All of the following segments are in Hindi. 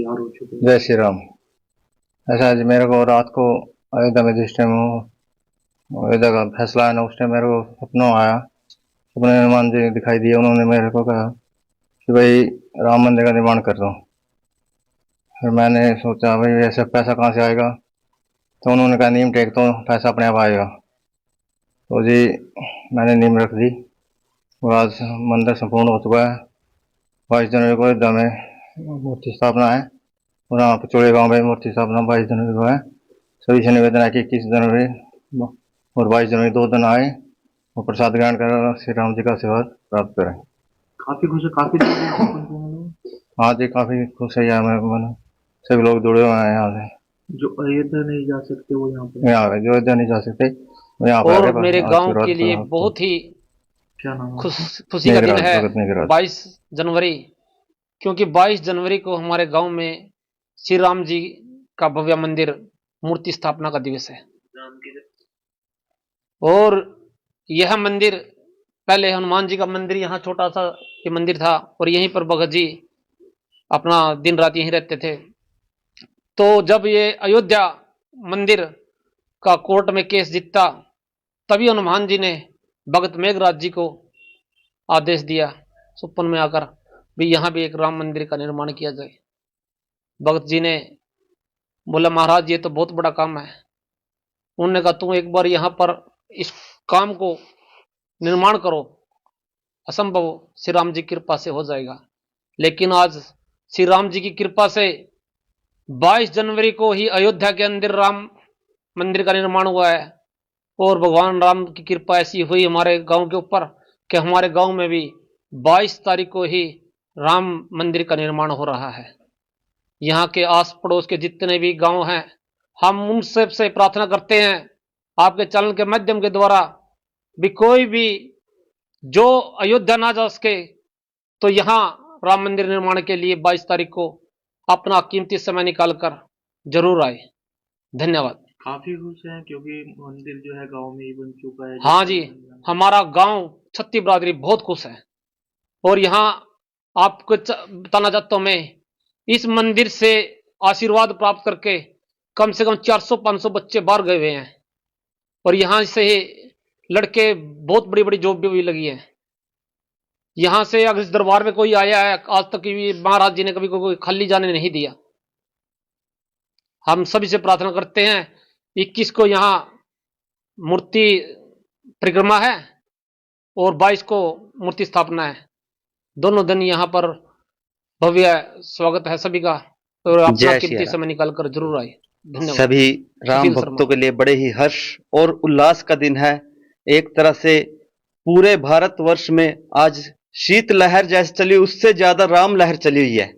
फरार हो चुके हैं। जय श्री राम। ऐसा आज मेरे को रात को अयोध्या में जिस टाइम अयोध्या का फैसला है ना, उस टाइम मेरे को सपनों आया। सपने में हनुमान जी दिखाई दिए। उन्होंने मेरे को कहा कि भाई राम मंदिर का निर्माण कर दो। फिर मैंने सोचा भाई ऐसा पैसा कहाँ से आएगा, तो उन्होंने कहा नीम टेक तो पैसा अपने आप आएगा। तो जी मैंने नीम रख दी और आज मंदिर संपूर्ण हो चुका है। 22 जनवरी को अयोध्या में मूर्ति स्थापना है और यहाँ पचोड़े गाँव में मूर्ति स्थापना 22 जनवरी को है। सभी से निवेदन है कि 21 जनवरी और 22 जनवरी 2 दिन आए और प्रसाद ग्रहण कर श्री राम जी का आशीर्वाद प्राप्त करें। काफी खुश है, काफी दूर से पंच लोग। हाँ जी, काफी खुश है यहाँ में। सभी लोग जुड़े हुए हैं यहाँ से। जो अयोध्या नहीं जा सकते वो यहाँ पर। यहाँ पे जो अयोध्या नहीं जा सकते वो यहाँ पे और आके मेरे गांव के आशीर्वाद लिए प्राप्त बहुत ही क्या नाम है? खुशी का दिन मेघराज, है भगत मेघराज। 22 जनवरी, क्योंकि 22 जनवरी को हमारे गांव में श्री राम जी का भव्य मंदिर मूर्ति स्थापना का दिवस है। और यह मंदिर पहले हनुमान जी का मंदिर यहाँ छोटा सा ये मंदिर था और यहीं पर भगत जी अपना दिन रात यहीं रहते थे। तो जब ये अयोध्या मंदिर का कोर्ट में केस जीता, तभी हनुमान जी ने भगत मेघराज जी को आदेश दिया सुपन में आकर भी यहाँ भी एक राम मंदिर का निर्माण किया जाए। भगत जी ने बोला महाराज ये तो बहुत बड़ा काम है। उन्होंने कहा तुम एक बार यहाँ पर इस काम को निर्माण करो, असंभव श्री राम जी की कृपा से हो जाएगा। लेकिन आज श्री राम जी की कृपा से 22 जनवरी को ही अयोध्या के अंदर राम मंदिर का निर्माण हुआ है और भगवान राम की कृपा ऐसी हुई हमारे गांव के ऊपर कि हमारे गांव में भी 22 तारीख को ही राम मंदिर का निर्माण हो रहा है। यहाँ के आस पड़ोस के जितने भी गांव हैं, हम उन सब से प्रार्थना करते हैं आपके चैनल के माध्यम के द्वारा भी कोई भी जो अयोध्या ना जा सके तो यहाँ राम मंदिर निर्माण के लिए 22 तारीख को अपना कीमती समय निकालकर जरूर आए। धन्यवाद। काफी खुश हैं क्योंकि मंदिर जो है गांव में ही बन चुका है। हाँ जी, हमारा गांव छत्ती बरादरी बहुत खुश है। और यहाँ आपको बताना चाहता हूं मैं, इस मंदिर से आशीर्वाद प्राप्त करके कम से कम 400-500 बच्चे बाहर गए हुए हैं और यहाँ से लड़के बहुत बड़ी बड़ी जॉब भी लगी है। यहाँ से अगर इस दरबार में कोई आया है आज तक भी महाराज जी ने कभी कोई खाली जाने नहीं दिया। हम सभी से प्रार्थना करते हैं 21 को यहाँ मूर्ति परिक्रमा है और 22 को मूर्ति स्थापना है। दोनों दिन यहाँ पर भव्य स्वागत है सभी का और अपना कीमती समय निकाल कर जरूर आए। धन्यवाद। सभी राम भक्तों के लिए बड़े ही हर्ष और उल्लास का दिन है। एक तरह से पूरे भारतवर्ष में आज शीत लहर जैसे चली उससे ज्यादा राम लहर चली हुई है।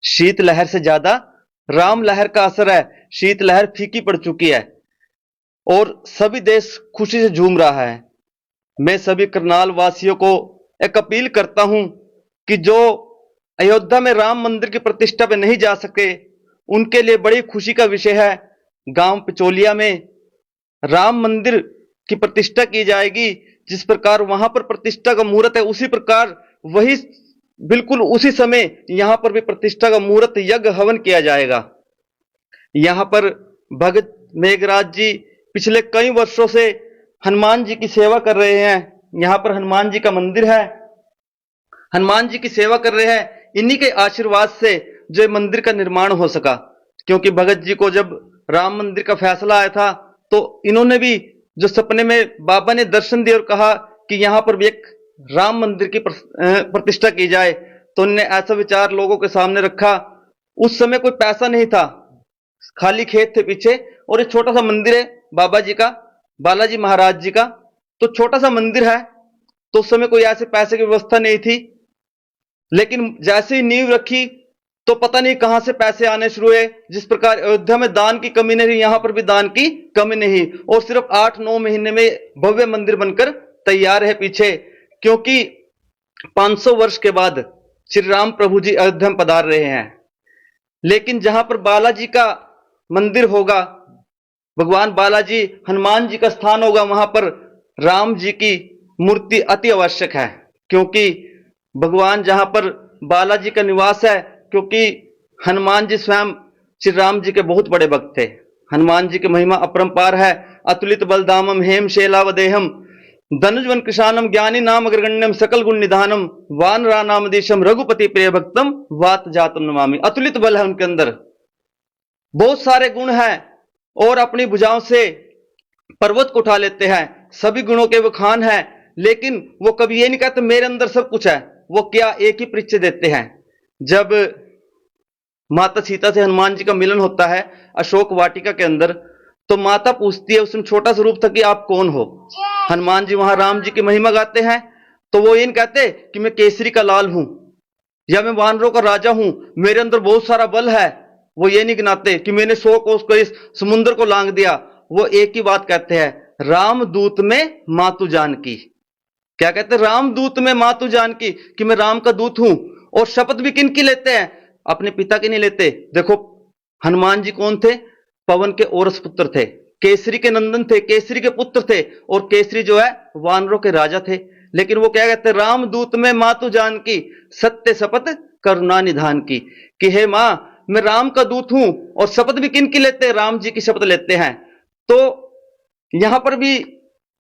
शीत लहर से ज्यादा राम लहर का असर है। शीत लहर फीकी पड़ चुकी है और सभी देश खुशी से झूम रहा है। मैं सभी करनाल वासियों को एक अपील करता हूं कि जो अयोध्या में राम मंदिर की प्रतिष्ठा पे नहीं जा सके उनके लिए बड़ी खुशी का विषय है। गांव पिचोलिया में राम मंदिर की प्रतिष्ठा की जाएगी। जिस प्रकार वहां पर प्रतिष्ठा का मुहूर्त है उसी प्रकार वही बिल्कुल उसी समय यहां पर भी प्रतिष्ठा का मुहूर्त यज्ञ हवन किया जाएगा। यहां पर भगत मेघराज जी पिछले कई वर्षों से हनुमान जी की सेवा कर रहे हैं। यहां पर हनुमान जी का मंदिर है, हनुमान जी की सेवा कर रहे हैं। इन्हीं के आशीर्वाद से जो मंदिर का निर्माण हो सका, क्योंकि भगत जी को जब राम मंदिर का फैसला आया था तो इन्होंने भी जो सपने में बाबा ने दर्शन दिए और कहा कि यहां पर भी एक राम मंदिर की प्रतिष्ठा की जाए, तो उन्होंने ऐसा विचार लोगों के सामने रखा। उस समय कोई पैसा नहीं था, खाली खेत थे पीछे और एक छोटा सा मंदिर है बाबा जी का, बालाजी महाराज जी का। तो छोटा सा मंदिर है, तो उस समय कोई ऐसे पैसे की व्यवस्था नहीं थी। लेकिन जैसे ही नींव रखी तो पता नहीं कहां से पैसे आने शुरू हुए। जिस प्रकार अयोध्या में दान की कमी नहीं, यहां पर भी दान की कमी नहीं। और सिर्फ 8-9 महीने में भव्य मंदिर बनकर तैयार है पीछे, क्योंकि 500 वर्ष के बाद श्री राम प्रभु जी अयोध्या में पधार रहे हैं। लेकिन जहां पर बालाजी का मंदिर होगा, भगवान बालाजी हनुमान जी का स्थान होगा, वहां पर राम जी की मूर्ति अति आवश्यक है। क्योंकि भगवान जहां पर बालाजी का निवास है, क्योंकि हनुमान जी स्वयं श्री राम जी के बहुत बड़े भक्त थे। हनुमान जी की महिमा अपरंपार है। अतुलित बलधामम हेम शैलावदेहम धनुजवन कृशानम ज्ञानी नाम अग्रगण्यम सकल गुण निधानम वानरा नाम देशम रघुपति प्रिय भक्तम वात जातम नमामि। अतुलित बल है उनके अंदर, बहुत सारे गुण हैं और अपनी भुजाओं से पर्वत को उठा लेते हैं। सभी गुणों के वो खान है, लेकिन वो कभी ये नहीं कहते मेरे अंदर सब कुछ है। वो क्या एक ही परिचय देते हैं। जब माता सीता से हनुमान जी का मिलन होता है अशोक वाटिका के अंदर, तो माता पूछती है, उसमें छोटा सा रूप था कि आप कौन हो। हनुमान जी वहां राम जी की महिमा गाते हैं, तो वो ये नहीं कहते कि मैं केसरी का लाल हूं या मैं वानरों का राजा हूं, मेरे अंदर बहुत सारा बल है। वो ये नहीं गिनाते कि मैंने 100 कोस को इस समुद्र को लांग दिया। वो एक ही बात कहते हैं, रामदूत में मातु जानकी। क्या कहते हैं? रामदूत में मातु जानकी, कि मैं राम का दूत हूं। और शपथ भी किन की लेते हैं? अपने पिता की नहीं लेते। देखो हनुमान जी कौन थे? पवन के औरस पुत्र थे, केसरी के नंदन थे, केसरी के पुत्र थे, और केसरी जो है वानरों के राजा थे। लेकिन वो क्या कहते हैं? रामदूत में मातु जानकी सत्य शपथ करुणा निधान की, कि हे मां मैं राम का दूत हूं। और शपथ भी किन की लेते हैं? राम जी की शपथ लेते हैं। तो यहां पर भी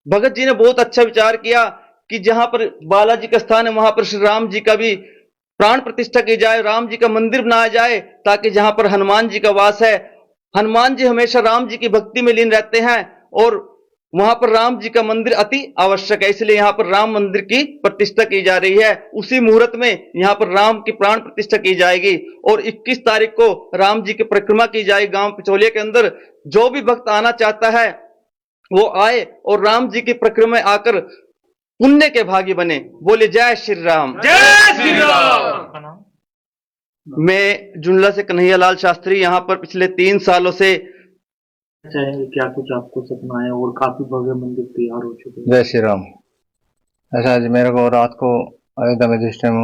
भगत जी ने बहुत अच्छा विचार किया कि जहां पर बालाजी का स्थान है वहां पर श्री राम जी का भी प्राण प्रतिष्ठा की जाए, राम जी का मंदिर बनाया जाए, ताकि जहां पर हनुमान जी का वास है, हनुमान जी हमेशा राम जी की भक्ति में लीन रहते हैं, और वहां पर राम जी का मंदिर अति आवश्यक है। इसलिए यहां पर राम मंदिर की प्रतिष्ठा की जा रही है। उसी मुहूर्त में यहां पर राम की प्राण प्रतिष्ठा की जाएगी, और 21 तारीख को राम जी की परिक्रमा की जाएगी गांव पिचौलिया के अंदर। जो भी भक्त आना चाहता है वो आए और राम जी की परिक्रमा में आकर पुण्य के भागी बने। बोले जय श्री राम। जय श्री राम। आपका नाम? मैं जुनला से कन्हैया लाल शास्त्री यहाँ पर पिछले 3 सालों से। चाहेंगे क्या कुछ आपको सपना है? और काफी भव्य मंदिर तैयार हो चुके हैं। जय श्री राम। ऐसा आज मेरे को रात को अयोध्या में जिस टाइम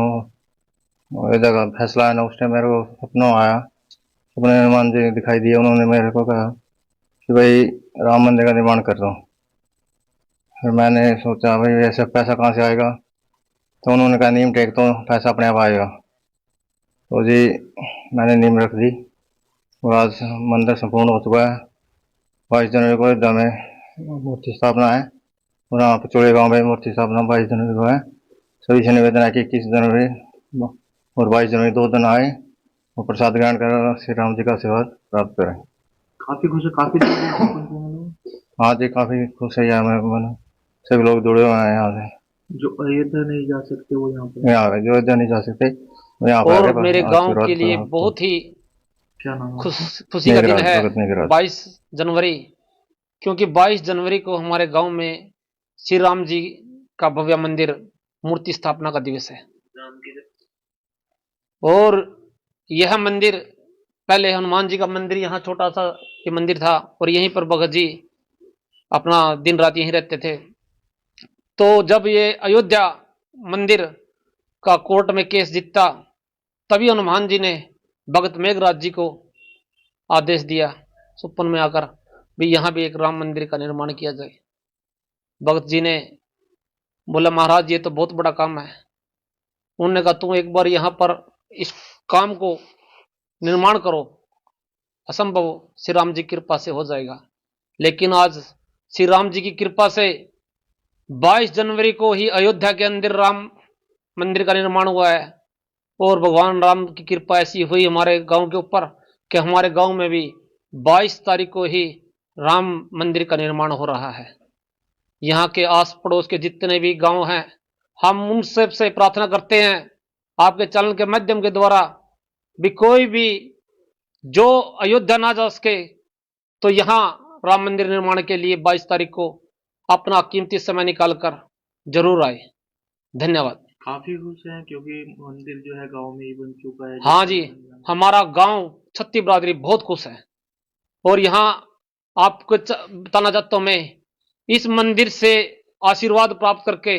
अयोध्या का फैसला है ना, उस टाइम मेरे को सपना आया। सपने में हनुमान जी दिखाई दिए। उन्होंने मेरे को कहा कि भाई राम मंदिर का निर्माण कर दो। फिर मैंने सोचा भाई ऐसा पैसा कहाँ से आएगा, तो उन्होंने कहा नीम टेक तो पैसा अपने आप आएगा। तो जी मैंने नीम रख दी और आज मंदिर संपूर्ण हो चुका है। 22 जनवरी को अयोध्या में मूर्ति स्थापना है, और यहाँ पिचौड़े गाँव में मूर्ति स्थापना 22 जनवरी को है। सभी से निवेदन है कि 21 जनवरी और 22 जनवरी 2 दिन आए और प्रसाद ग्रहण कर श्री राम जी का आशीर्वाद प्राप्त करें। काफी खुश है, काफी लोग हैं। हाँ जी काफ़ी खुश है यहाँ में, सभी लोग जुड़े हुए हैं यहाँ से। जो अयोध्या नहीं जा सकते वो यहाँ पे यहाँ जो अयोध्या नहीं जा सकते वो यहाँ पर और मेरे गांव के लिए बहुत ही क्या नाम है? खुशी का दिन है मेघराज। 22 जनवरी, क्योंकि 22 जनवरी को हमारे गांव में श्री राम जी का भव्य मंदिर मूर्ति स्थापना का दिवस है। और यह मंदिर पहले हनुमान जी का मंदिर यहाँ छोटा सा ये मंदिर था, और यहीं पर भगत जी अपना दिन रात यहीं रहते थे। तो जब ये अयोध्या मंदिर का कोर्ट में केस जीता, तभी हनुमान जी ने भगत मेघराज जी को आदेश दिया सुपन में आकर भी यहाँ भी एक राम मंदिर का निर्माण किया जाए। भगत जी ने बोला महाराज ये तो बहुत बड़ा काम है। उन्होंने कहा तुम एक बार यहाँ पर इस काम को निर्माण करो, असंभव श्री राम जी की कृपा से हो जाएगा। लेकिन आज श्री राम जी की कृपा से 22 जनवरी को ही अयोध्या के अंदर राम मंदिर का निर्माण हुआ है, और भगवान राम की कृपा ऐसी हुई हमारे गांव के ऊपर कि हमारे गांव में भी 22 तारीख को ही राम मंदिर का निर्माण हो रहा है। यहाँ के आस पड़ोस के जितने भी गांव हैं, हम उन सब से प्रार्थना करते हैं आपके चैनल के माध्यम के द्वारा भी कोई भी जो अयोध्या ना जा सके तो यहाँ राम मंदिर निर्माण के लिए 22 तारीख को अपना कीमती समय निकालकर जरूर आए। धन्यवाद। काफी खुश हैं क्योंकि मंदिर जो है गांव में ही बन चुका है। हाँ जी, हमारा गांव छत्ती बरादरी बहुत खुश है। और यहाँ आपको बताना चाहता हूं मैं, इस मंदिर से आशीर्वाद प्राप्त करके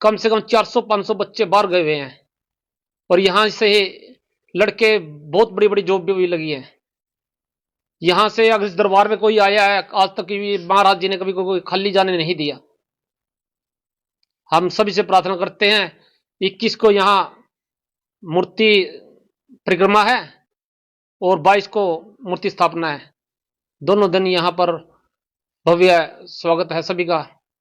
कम से कम 400-500 बच्चे बाहर गए हुए हैं, और यहाँ से लड़के बहुत बड़ी बड़ी जॉब भी लगी है। यहाँ से अगर इस दरबार में कोई आया है आज तक भी महाराज जी ने कभी कोई खाली जाने नहीं दिया। हम सभी से प्रार्थना करते हैं 21 को यहाँ मूर्ति परिक्रमा है, और 22 को मूर्ति स्थापना है। दोनों दिन यहाँ पर भव्य स्वागत है सभी का,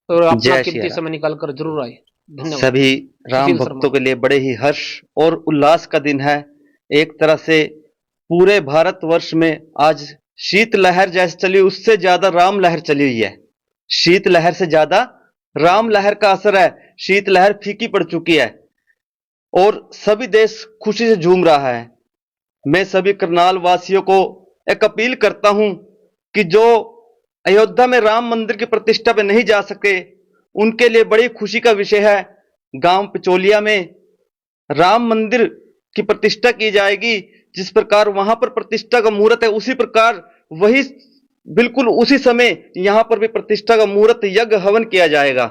और अपना जय श्री कीमती राम। समय निकाल कर जरूर आए। धन्यवाद। सभी राम सुशील भक्तों शर्मा। के लिए बड़े ही हर्ष और उल्लास का दिन है। एक तरह से पूरे भारतवर्ष में आज शीत लहर जैसे चली, उससे ज्यादा राम लहर चली हुई है। शीत लहर से ज्यादा राम लहर का असर है। शीत लहर फीकी पड़ चुकी है और सभी देश खुशी से झूम रहा है। मैं सभी करनाल वासियों को एक अपील करता हूं कि जो अयोध्या में राम मंदिर की प्रतिष्ठा पे नहीं जा सके, उनके लिए बड़ी खुशी का विषय है। गांव पिचोलिया में राम मंदिर की प्रतिष्ठा की जाएगी। जिस प्रकार वहां पर प्रतिष्ठा का मुहूर्त है, उसी प्रकार वही बिल्कुल उसी समय यहां पर भी प्रतिष्ठा का मुहूर्त यज्ञ हवन किया जाएगा।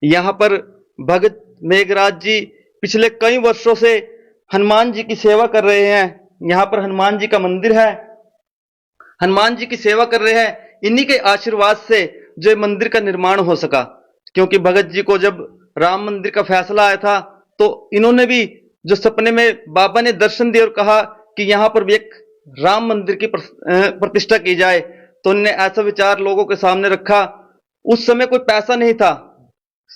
यहां पर भगत मेघराज जी पिछले कई वर्षों से हनुमान जी की सेवा कर रहे हैं। यहां पर हनुमान जी का मंदिर है, हनुमान जी की सेवा कर रहे हैं। इन्हीं के आशीर्वाद से जो मंदिर का निर्माण हो सका, क्योंकि भगत जी को जब राम मंदिर का फैसला आया था तो इन्होंने भी जो सपने में बाबा ने दर्शन दिए और कहा कि यहां पर भी एक राम मंदिर की प्रतिष्ठा की जाए, तो उन्होंने ऐसा विचार लोगों के सामने रखा। उस समय कोई पैसा नहीं था,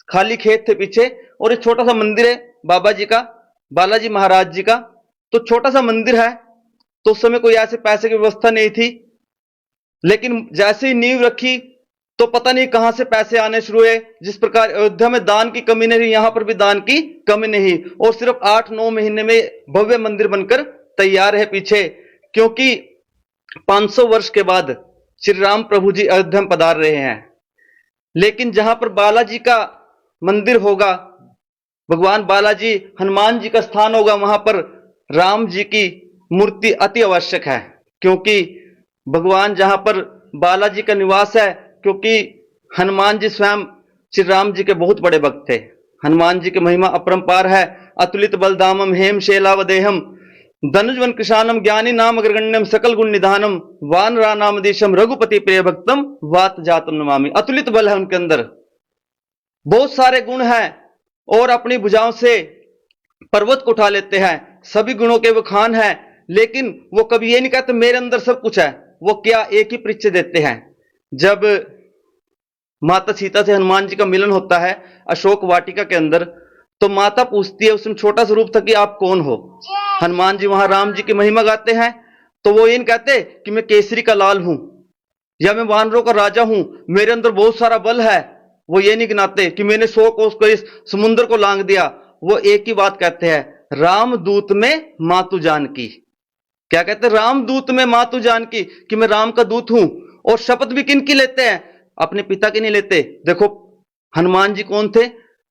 खाली खेत थे पीछे, और एक छोटा सा मंदिर है बाबा जी का, बालाजी महाराज जी का। तो छोटा सा मंदिर है, तो उस समय कोई ऐसे पैसे की व्यवस्था नहीं थी। लेकिन जैसे ही नींव रखी तो पता नहीं कहां से पैसे आने शुरू हुए। जिस प्रकार अयोध्या में दान की कमी नहीं, यहां पर भी दान की कमी नहीं, और सिर्फ 8-9 महीने में भव्य मंदिर बनकर तैयार है पीछे। क्योंकि 500 वर्ष के बाद श्री राम प्रभु जी अयोध्या में पधार रहे हैं। लेकिन जहां पर बालाजी का मंदिर होगा, भगवान बालाजी हनुमान जी का स्थान होगा, वहां पर राम जी की मूर्ति अति आवश्यक है। क्योंकि भगवान जहां पर बालाजी का निवास है, क्योंकि हनुमान जी स्वयं श्री राम जी के बहुत बड़े भक्त थे। हनुमान जी की महिमा अपरंपार है। अतुलित बलधामम हेम शैलावदेहम धनुजवन कृशानम ज्ञानी नाम अग्रगण्यम सकल गुण निधानम वानरा नाम देशम रघुपति प्रिय भक्तम वात जातम नमामि। अतुलित बल है उनके अंदर, बहुत सारे गुण हैं, और अपनी भुजाओं से पर्वत को उठा लेते हैं। सभी गुणों के वो खान है, लेकिन वो कभी ये नहीं कहते मेरे अंदर सब कुछ है। वो क्या एक ही परिचय देते हैं। जब माता सीता से हनुमान जी का मिलन होता है अशोक वाटिका के अंदर, तो माता पूछती है, उसमें छोटा सा रूप था कि आप कौन हो। हनुमान जी वहां राम जी की महिमा गाते हैं, तो वो ये नहीं कहते कि मैं केसरी का लाल हूं या मैं वानरों का राजा हूं, मेरे अंदर बहुत सारा बल है। वो ये नहीं गिनाते कि मैंने 100 कोस को इस समुद्र को लांग दिया। वो एक ही बात कहते हैं, रामदूत में मातु जानकी। क्या कहते हैं? रामदूत में मातु जानकी, कि मैं राम का दूत हूं। और शपथ भी किन की लेते हैं? अपने पिता की नहीं लेते। देखो हनुमान जी कौन थे?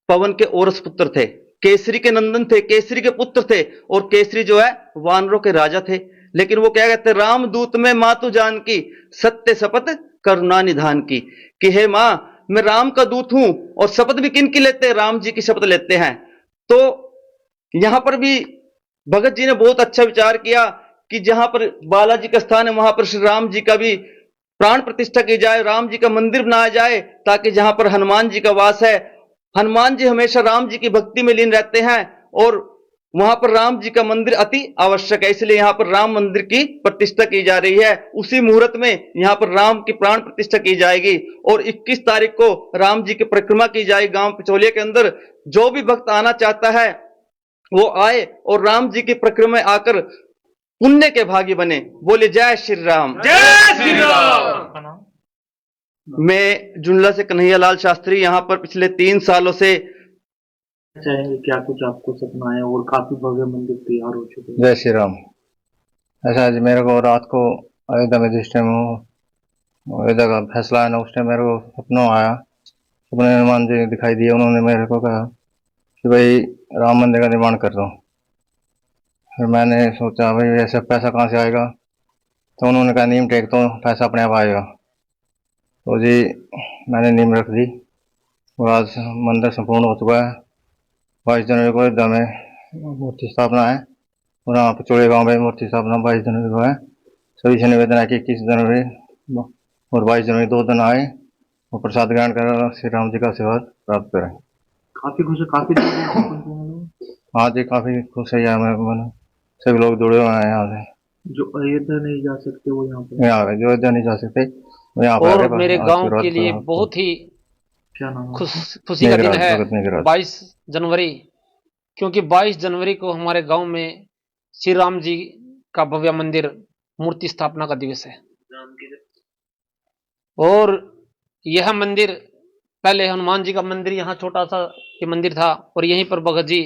पवन के औरस पुत्र थे, केसरी के नंदन थे, केसरी के पुत्र थे, और केसरी जो है वानरों के राजा थे। लेकिन वो क्या कहते हैं? रामदूत में मातु जानकी सत्य शपथ करुणा निधान की, कि हे मां मैं राम का दूत हूं। और शपथ भी किन की लेते हैं? राम जी की शपथ लेते हैं। तो यहां पर भी भगत जी ने बहुत अच्छा विचार किया कि जहां पर बालाजी का स्थान है, वहां पर श्री राम जी का भी प्राण प्रतिष्ठा की जाए, राम जी का मंदिर बनाया जाए, ताकि जहां पर हनुमान जी का वास है, हनुमान जी हमेशा राम जी की भक्ति में लीन रहते हैं, और वहां पर राम जी का मंदिर अति आवश्यक है। इसलिए यहां पर राम मंदिर की प्रतिष्ठा की जा रही है। उसी मुहूर्त में यहां पर राम की प्राण प्रतिष्ठा की जाएगी, और 21 तारीख को राम जी की परिक्रमा की जाएगी गांव पिचोलिया के अंदर। जो भी भक्त आना चाहता है वो आए और राम जी की परिक्रमा में आकर पुण्य के भागी बने। बोले जय श्री राम। जय श्री राम। का नाम? मैं जुनला से कन्हैयालाल शास्त्री यहाँ पर पिछले 3 सालों से चाहेंगे क्या कुछ आपको सपना है, और काफी भव्य मंदिर तैयार हो चुके हैं। जय श्री राम। ऐसा आज मेरे को रात को अयोध्या में जिस टाइम अयोध्या का फैसला है ना, उस टाइम मेरे को सपनों आया। सपने में हनुमान जी दिखाई दिए। उन्होंने मेरे को कहा कि भाई राम मंदिर का निर्माण कर दो। फिर मैंने सोचा भाई ऐसा पैसा कहाँ से आएगा, तो उन्होंने कहा नीम टेक दो, पैसा अपने आप आएगा। तो जी मैंने नीम रख दी, और आज मंदिर संपूर्ण हो चुका है। 22 जनवरी को अयोध्या में मूर्ति स्थापना है, और यहाँ पिचोड़े गांव में मूर्ति स्थापना 22 जनवरी को है। सभी से निवेदन है कि 21 जनवरी और 22 जनवरी 2 दिन आए और प्रसाद ग्रहण कर श्री राम जी का आशीर्वाद प्राप्त करें। काफी खुश है, काफी दूर दूर से पहुंचे हैं लोग। हाँ जी, काफ़ी खुश है। मैंने सभी लोग जुड़े हुए हैं यहाँ से। जो अयोध्या नहीं जा सकते वो यहाँ पर। यहाँ पे जो अयोध्या नहीं जा सकते वो यहाँ पे आ और गए, बस मेरे गांव आशीर्वाद के लिए करो आपको। बहुत ही क्या नाम है? खुशी का दिन मेघराज, है भगत मेघराज। 22 जनवरी, क्योंकि 22 जनवरी को हमारे गांव में श्री राम जी का भव्य मंदिर मूर्ति स्थापना का दिवस है। और यह मंदिर पहले हनुमान जी का मंदिर, यहाँ छोटा सा ये मंदिर था और यहीं पर भगत जी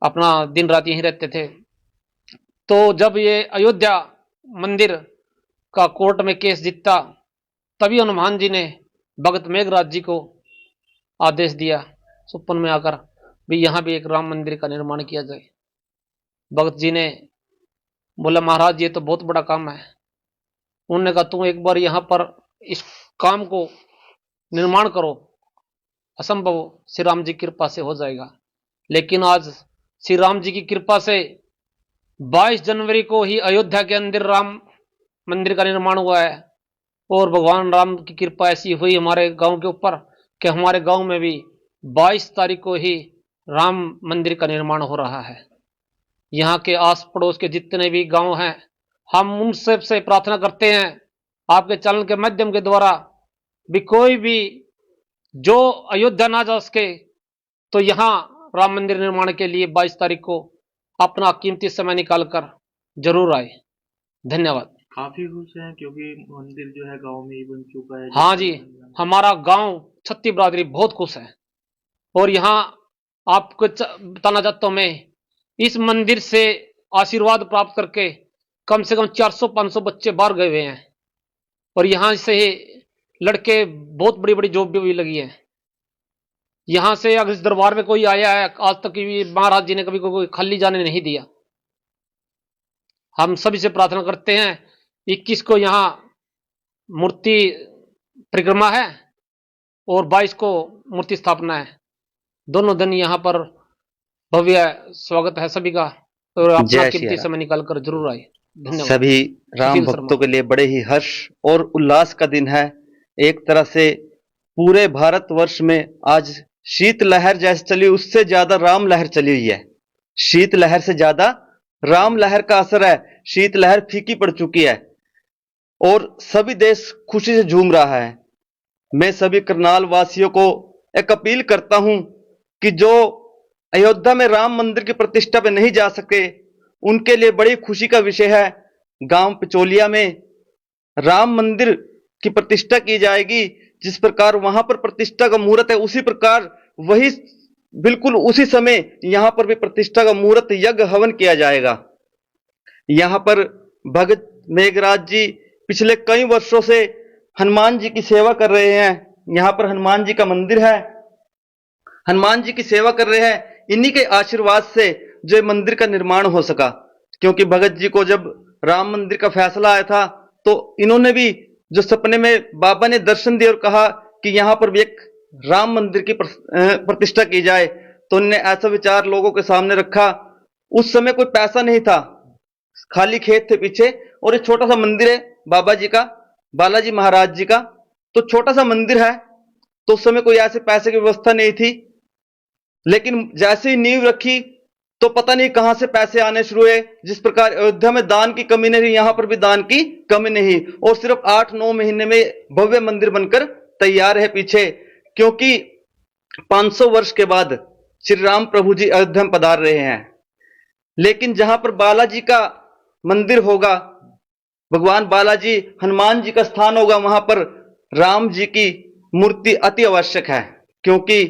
अपना दिन रात यहीं रहते थे। तो जब ये अयोध्या मंदिर का कोर्ट में केस जीता, तभी हनुमान जी ने भगत मेघराज जी को आदेश दिया सुपन में आकर भी यहाँ भी एक राम मंदिर का निर्माण किया जाए। भगत जी ने बोला, महाराज ये तो बहुत बड़ा काम है। उन्होंने कहा, तुम एक बार यहाँ पर इस काम को निर्माण करो, असंभव श्री राम जी की कृपा से हो जाएगा। लेकिन आज श्री राम जी की कृपा से 22 जनवरी को ही अयोध्या के अंदर राम मंदिर का निर्माण हुआ है। और भगवान राम की कृपा ऐसी हुई हमारे गांव के ऊपर कि हमारे गांव में भी 22 तारीख को ही राम मंदिर का निर्माण हो रहा है। यहाँ के आस पड़ोस के जितने भी गांव हैं, हम उन सब से प्रार्थना करते हैं आपके चैनल के माध्यम के द्वारा भी, कोई भी जो अयोध्या ना जा सके तो यहाँ राम मंदिर निर्माण के लिए 22 तारीख को अपना कीमती समय निकालकर जरूर आए। धन्यवाद। काफी खुश हैं क्योंकि मंदिर जो है गांव में ही बन चुका है। हाँ जी, हमारा गांव छत्ती बिरादरी बहुत खुश है। और यहाँ आपको बताना चाहता हूँ मैं, इस मंदिर से आशीर्वाद प्राप्त करके कम से कम 400-500 बच्चे बाहर गए हुए हैं और यहाँ से लड़के बहुत बड़ी बड़ी जॉब भी लगी है। यहाँ से अगर इस दरबार में कोई आया है, आज तक भी महाराज जी ने कभी कोई खाली जाने नहीं दिया। हम सभी से प्रार्थना करते हैं, 21 को यहाँ मूर्ति परिक्रमा है और 22 को मूर्ति स्थापना है। दोनों दिन यहाँ पर भव्य स्वागत है सभी का, और अपना कीमती समय निकाल कर जरूर आए। धन्यवाद। सभी राम भक्तों के लिए बड़े ही हर्ष और उल्लास का दिन है। एक तरह से पूरे भारतवर्ष में आज शीत लहर जैसे चली, उससे ज्यादा राम लहर चली हुई है। शीत लहर से ज्यादा राम लहर का असर है। शीत लहर फीकी पड़ चुकी है और सभी देश खुशी से झूम रहा है। मैं सभी करनाल वासियों को एक अपील करता हूं कि जो अयोध्या में राम मंदिर की प्रतिष्ठा पे नहीं जा सके, उनके लिए बड़ी खुशी का विषय है। गांव पिचोलिया में राम मंदिर की प्रतिष्ठा की जाएगी। जिस प्रकार वहां पर प्रतिष्ठा का मुहूर्त है, उसी प्रकार वही बिल्कुल उसी समय यहां पर भी प्रतिष्ठा का मुहूर्त यज्ञ हवन किया जाएगा। यहां पर भगत मेघराज जी पिछले कई वर्षों से हनुमान जी की सेवा कर रहे हैं। यहां पर हनुमान जी का मंदिर है, हनुमान जी की सेवा कर रहे हैं। इन्हीं के आशीर्वाद से जो मंदिर का निर्माण हो सका, क्योंकि भगत जी को जब राम मंदिर का फैसला आया था तो इन्होंने भी जो सपने में बाबा ने दर्शन दिए और कहा कि यहां पर भी एक राम मंदिर की प्रतिष्ठा की जाए, तो उन्होंने ऐसा विचार लोगों के सामने रखा। उस समय कोई पैसा नहीं था, खाली खेत थे पीछे, और एक छोटा सा मंदिर है बाबा जी का, बालाजी महाराज जी का। तो छोटा सा मंदिर है, तो उस समय कोई ऐसे पैसे की व्यवस्था नहीं थी। लेकिन जैसे ही नींव रखी तो पता नहीं कहां से पैसे आने शुरू हुए। जिस प्रकार अयोध्या में दान की कमी नहीं, यहां पर भी दान की कमी नहीं, और सिर्फ 8-9 महीने में भव्य मंदिर बनकर तैयार है पीछे। क्योंकि 500 वर्ष के बाद श्री राम प्रभु जी अयोध्या में पधार रहे हैं। लेकिन जहां पर बालाजी का मंदिर होगा, भगवान बालाजी हनुमान जी का स्थान होगा, वहां पर राम जी की मूर्ति अति आवश्यक है। क्योंकि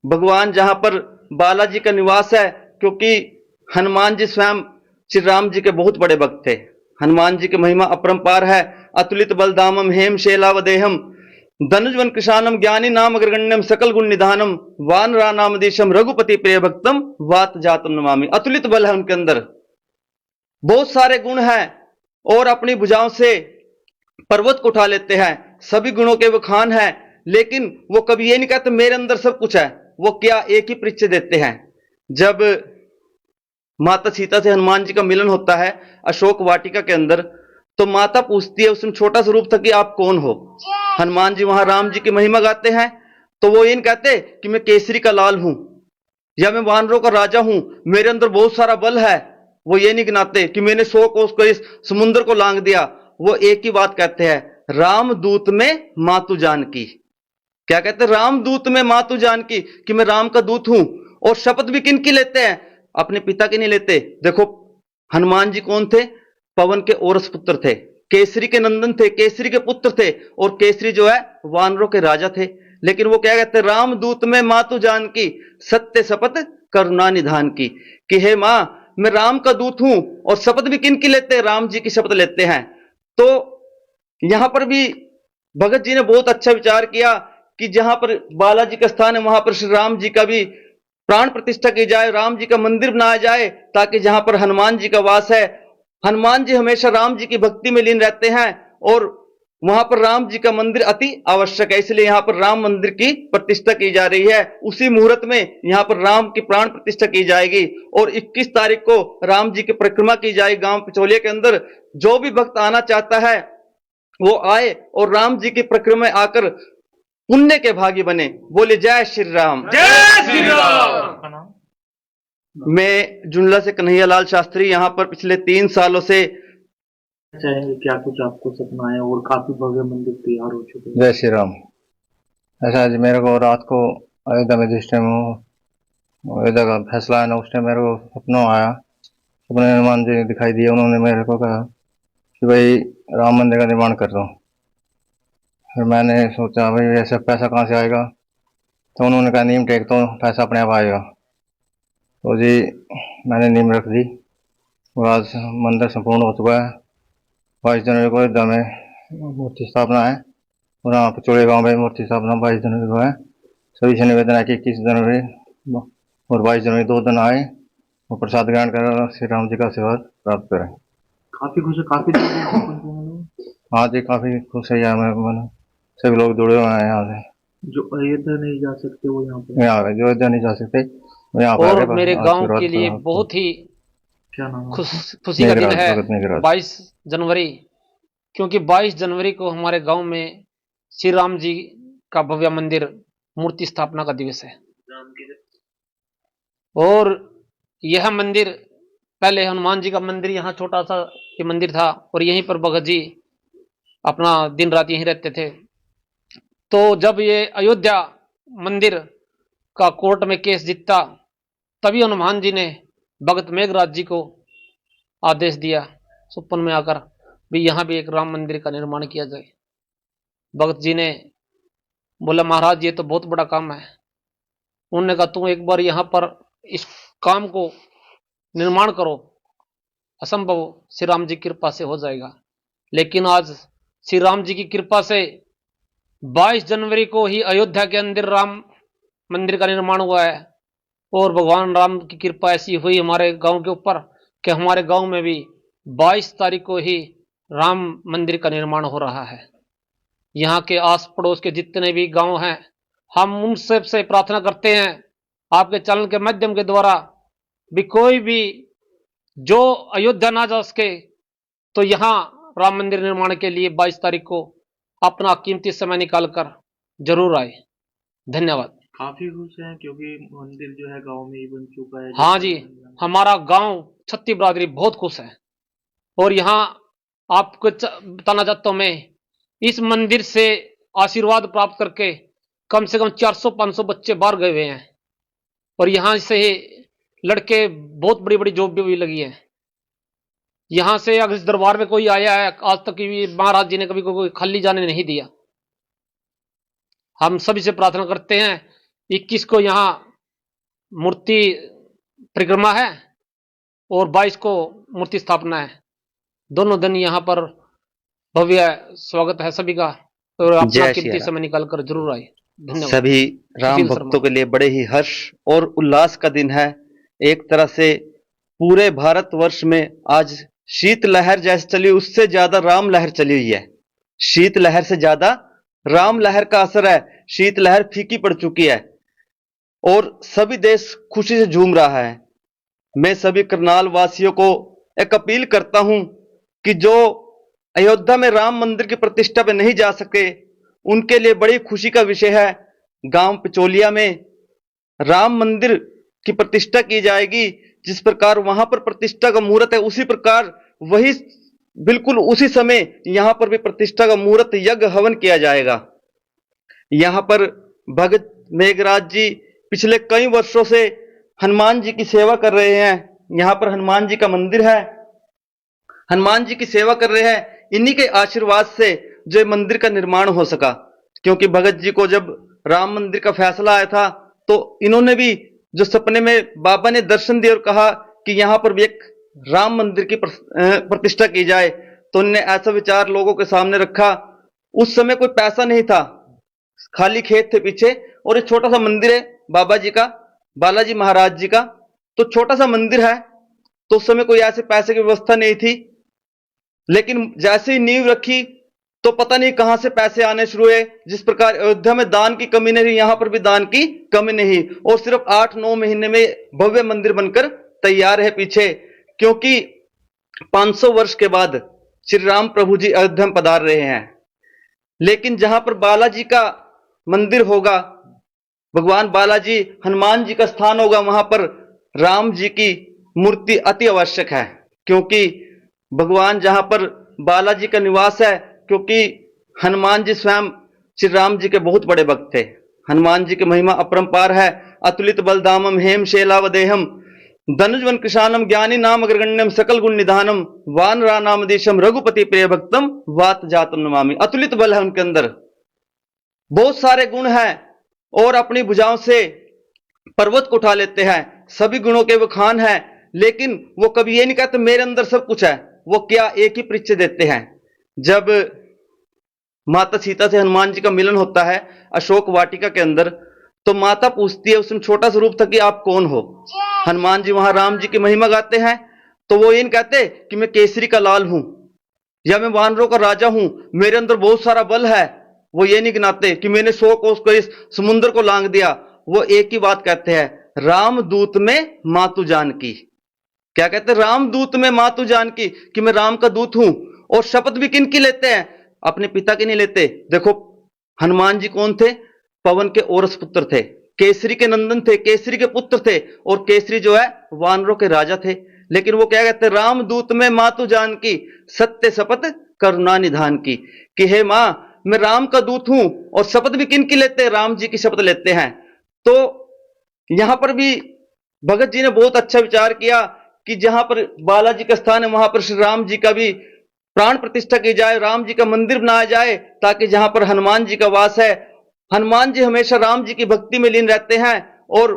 भगवान जहां पर बालाजी का निवास है, क्योंकि हनुमान जी स्वयं श्री राम जी के बहुत बड़े भक्त थे। हनुमान जी की महिमा अपरंपार है। अतुलित बलधामम हेम शैलावदेहम धनुजवन कृशानम ज्ञानी नाम अग्रगण्यम सकल गुण निधानम वानरा नाम देशम रघुपति प्रिय भक्तम वात जातम नमामि। अतुलित बल है उनके अंदर, बहुत सारे गुण हैं, और अपनी भुजाओं से पर्वत को उठा लेते हैं। सभी गुणों के वो खान है, लेकिन वो कभी ये नहीं कहते मेरे अंदर सब कुछ है। वो क्या एक ही परिचय देते हैं। जब माता सीता से हनुमान जी का मिलन होता है अशोक वाटिका के अंदर, तो माता पूछती है, उसमें छोटा सा रूप था, कि आप कौन हो। हनुमान जी वहां राम जी की महिमा गाते हैं, तो वो ये नहीं कहते कि मैं केसरी का लाल हूं या मैं वानरों का राजा हूं, मेरे अंदर बहुत सारा बल है। वो ये नहीं गिनाते कि मैंने 100 कोस को इस समुद्र को लांग दिया। वो एक ही बात कहते हैं, रामदूत में मातु जानकी। क्या कहते हैं? रामदूत में मातु जानकी, कि मैं राम का दूत हूं। और शपथ भी किन की लेते हैं? अपने पिता की नहीं लेते। देखो हनुमान जी कौन थे? पवन के औरस पुत्र थे, केसरी के नंदन थे, केसरी के पुत्र थे, और केसरी जो है वानरों के राजा थे। लेकिन वो क्या कहते हैं? रामदूत में मातु जानकी, सत्य शपथ करुणा निधान की, कि हे मां मैं राम का दूत हूं। और शपथ भी किन की लेते हैं? राम जी की शपथ लेते हैं। तो यहां पर भी भगत जी ने बहुत अच्छा विचार किया कि जहां पर बालाजी का स्थान है वहां पर श्री राम जी का भी प्राण प्रतिष्ठा की जाए, राम जी का मंदिर बनाया जाए, ताकि जहां पर हनुमान जी का वास है, हनुमान जी हमेशा राम जी की भक्ति में लीन रहते हैं, और वहां पर राम जी का मंदिर अति आवश्यक है। इसलिए यहां पर राम मंदिर की प्रतिष्ठा की जा रही है। उसी मुहूर्त में यहां पर राम की प्राण प्रतिष्ठा की जाएगी, और 21 तारीख को राम जी की परिक्रमा की जाएगी गांव पिचौलिया के अंदर। जो भी भक्त आना चाहता है वो आए और राम जी की परिक्रमा में आकर पुण्य के भागी बने। बोले जय श्री राम। जय श्री राम। आपका नाम? मैं जुमला से कन्हैया लाल शास्त्री यहाँ पर पिछले 3 सालों से चाहेंगे क्या कुछ आपको सपना है, और काफी भव्य मंदिर तैयार हो चुके हैं। जय श्री राम। ऐसा आज मेरे को रात को अयोध्या में जिस टाइम अयोध्या का फैसला है ना, उस टाइम मेरे को सपनों आया, सपने में हनुमान जी दिखाई दिए। उन्होंने मेरे को कहा कि भाई राम मंदिर का निर्माण कर दो। फिर मैंने सोचा भाई ऐसा पैसा कहाँ से आएगा, तो उन्होंने कहा नीम टेक तो पैसा अपने आप आएगा। तो जी मैंने नीम रख दी, और आज मंदिर संपूर्ण हो चुका है। 22 जनवरी को अयोध्या में मूर्ति स्थापना है, और यहाँ पिचौड़े गांव में मूर्ति स्थापना 22 जनवरी को है। सभी से निवेदन है कि 21 जनवरी और 22 जनवरी 2 दिन आए और प्रसाद ग्रहण कर श्री राम जी का आशीर्वाद प्राप्त करें। काफी खुश है, काफी दूर दूर से पहुंचे हैं लोग। हाँ जी, काफ़ी खुश है। मैं सभी लोग जुड़े हुए हैं यहाँ से। जो अयोध्या नहीं जा सकते वो यहाँ पे यहाँ पे जो अयोध्या नहीं जा सकते वो यहाँ पे आ और गए, मेरे बस गांव आशीर्वाद के लिए प्राप्त। बहुत ही क्या नाम है? खुशी का दिन मेघराज, है भगत मेघराज। 22 जनवरी, क्योंकि 22 जनवरी को हमारे गांव में श्री राम जी का भव्य मंदिर मूर्ति स्थापना का दिवस है। और यह मंदिर पहले हनुमान जी का मंदिर यहाँ छोटा सा ये मंदिर था, और यहीं पर भगत जी अपना दिन रात यहीं रहते थे। तो जब ये अयोध्या मंदिर का कोर्ट में केस जीता, तभी हनुमान जी ने भगत मेघराज जी को आदेश दिया सुपन में आकर भी यहाँ भी एक राम मंदिर का निर्माण किया जाए। भगत जी ने बोला महाराज ये तो बहुत बड़ा काम है। उन्होंने कहा तुम एक बार यहाँ पर इस काम को निर्माण करो, असंभव श्री राम जी की कृपा से हो जाएगा। लेकिन आज श्री राम जी की कृपा से 22 जनवरी को ही अयोध्या के अंदर राम मंदिर का निर्माण हुआ है, और भगवान राम की कृपा ऐसी हुई हमारे गांव के ऊपर कि हमारे गांव में भी 22 तारीख को ही राम मंदिर का निर्माण हो रहा है। यहाँ के आस पड़ोस के जितने भी गांव हैं, हम उन सब से प्रार्थना करते हैं आपके चैनल के माध्यम के द्वारा भी कोई भी जो अयोध्या ना जा सके तो यहाँ राम मंदिर निर्माण के लिए 22 तारीख को अपना कीमती समय निकालकर जरूर आए। धन्यवाद। काफी खुश है क्योंकि मंदिर जो है गांव में ही बन चुका है। हाँ जी, हमारा गांव छत्ती बिरादरी बहुत खुश है। और यहाँ आपको बताना चाहता हूँ मैं, इस मंदिर से आशीर्वाद प्राप्त करके कम से कम 400-500 बच्चे बाहर गए हुए हैं, और यहाँ से लड़के बहुत बड़ी बड़ी जॉब भी लगी है। यहाँ से अगर इस दरबार में कोई आया है आज तक भी महाराज जी ने कभी कोई खाली जाने नहीं दिया। हम सभी से प्रार्थना करते हैं 21 को यहाँ मूर्ति परिक्रमा है और 22 को मूर्ति स्थापना है। दोनों दिन यहाँ पर भव्य स्वागत है सभी का, और अपना कीमती समय निकालकर जरूर आए। धन्यवाद। सभी राम भक्तों के लिए बड़े ही हर्ष और उल्लास का दिन है। एक तरह से पूरे भारतवर्ष में आज शीत लहर जैसे चली, उससे ज्यादा राम लहर चली हुई है। शीत लहर से ज्यादा राम लहर का असर है। शीत लहर फीकी पड़ चुकी है और सभी देश खुशी से झूम रहा है। मैं सभी करनाल वासियों को एक अपील करता हूं कि जो अयोध्या में राम मंदिर की प्रतिष्ठा पे नहीं जा सके, उनके लिए बड़ी खुशी का विषय है। गांव पिचौलिया में राम मंदिर की प्रतिष्ठा की जाएगी। जिस प्रकार वहां पर प्रतिष्ठा का मुहूर्त है, उसी प्रकार वही बिल्कुल उसी समय यहां पर भी प्रतिष्ठा का मुहूर्त यज्ञ हवन किया जाएगा। यहां पर भगत मेघराज जी पिछले कई वर्षों से हनुमान जी की सेवा कर रहे हैं। यहां पर हनुमान जी का मंदिर है, हनुमान जी की सेवा कर रहे हैं। इन्हीं के आशीर्वाद से जो मंदिर का निर्माण हो सका, क्योंकि भगत जी को जब राम मंदिर का फैसला आया था तो इन्होंने भी जो सपने में बाबा ने दर्शन दिए और कहा कि यहां पर भी एक राम मंदिर की प्रतिष्ठा की जाए, तो उन्होंने ऐसा विचार लोगों के सामने रखा। उस समय कोई पैसा नहीं था, खाली खेत थे पीछे, और एक छोटा सा मंदिर है बाबा जी का, बालाजी महाराज जी का, तो छोटा सा मंदिर है। तो उस समय कोई ऐसे पैसे की व्यवस्था नहीं थी, लेकिन जैसे ही नींव रखी तो पता नहीं कहां से पैसे आने शुरू हुए। जिस प्रकार अयोध्या में दान की कमी नहीं, यहां पर भी दान की कमी नहीं, और सिर्फ 8-9 महीने में भव्य मंदिर बनकर तैयार है पीछे, क्योंकि 500 वर्ष के बाद श्री राम प्रभु जी अयोध्या में पधार रहे हैं। लेकिन जहां पर बालाजी का मंदिर होगा, भगवान बालाजी हनुमान जी का स्थान होगा, वहां पर राम जी की मूर्ति अति आवश्यक है, क्योंकि भगवान जहां पर बालाजी का निवास है, क्योंकि हनुमान जी स्वयं श्री राम जी के बहुत बड़े भक्त थे। हनुमान जी की महिमा अपरंपार है। अतुलित बलधामम हेम शैलावदेहम धनुजवन कृषानम ज्ञानी नाम अग्रगण्यम सकल गुण निधानम वानरा नाम देशम रघुपति प्रिय भक्तम वात जातम नमामि। अतुलित बल है उनके अंदर, बहुत सारे गुण हैं, और अपनी भुजाओं से पर्वत को उठा लेते हैं। सभी गुणों के वो खान है, लेकिन वो कभी ये नहीं कहते मेरे अंदर सब कुछ है। वो क्या एक ही परिचय देते हैं। जब माता सीता से हनुमान जी का मिलन होता है अशोक वाटिका के अंदर, तो माता पूछती है, उसमें छोटा सा रूप था, कि आप कौन हो। हनुमान जी वहां राम जी की महिमा गाते हैं, तो वो ये नहीं कहते कि मैं केसरी का लाल हूं या मैं वानरों का राजा हूं, मेरे अंदर बहुत सारा बल है। वो ये नहीं गिनाते कि मैंने 100 कोस को इस समुद्र को लांग दिया। वो एक ही बात कहते हैं, रामदूत में मातु जानकी। क्या कहते हैं? रामदूत में मातु जानकी, कि मैं राम का दूत हूं। और शपथ भी किन की लेते हैं? अपने पिता की नहीं लेते। देखो हनुमान जी कौन थे? पवन के औरस पुत्र थे, केसरी के नंदन थे, केसरी के पुत्र थे, और केसरी जो है वानरों के राजा थे। लेकिन वो क्या कहते हैं? रामदूत में मातु जानकी सत्य शपथ करुणा निधान की, कि हे मां मैं राम का दूत हूं। और शपथ भी किन की लेते हैं? राम जी की शपथ लेते हैं। तो यहां पर भी भगत जी ने बहुत अच्छा विचार किया कि जहां पर बालाजी का स्थान है, वहां पर श्री राम जी का भी प्राण प्रतिष्ठा की जाए, राम जी का मंदिर बनाया जाए, ताकि जहां पर हनुमान जी का वास है, हनुमान जी हमेशा राम जी की भक्ति में लीन रहते हैं, और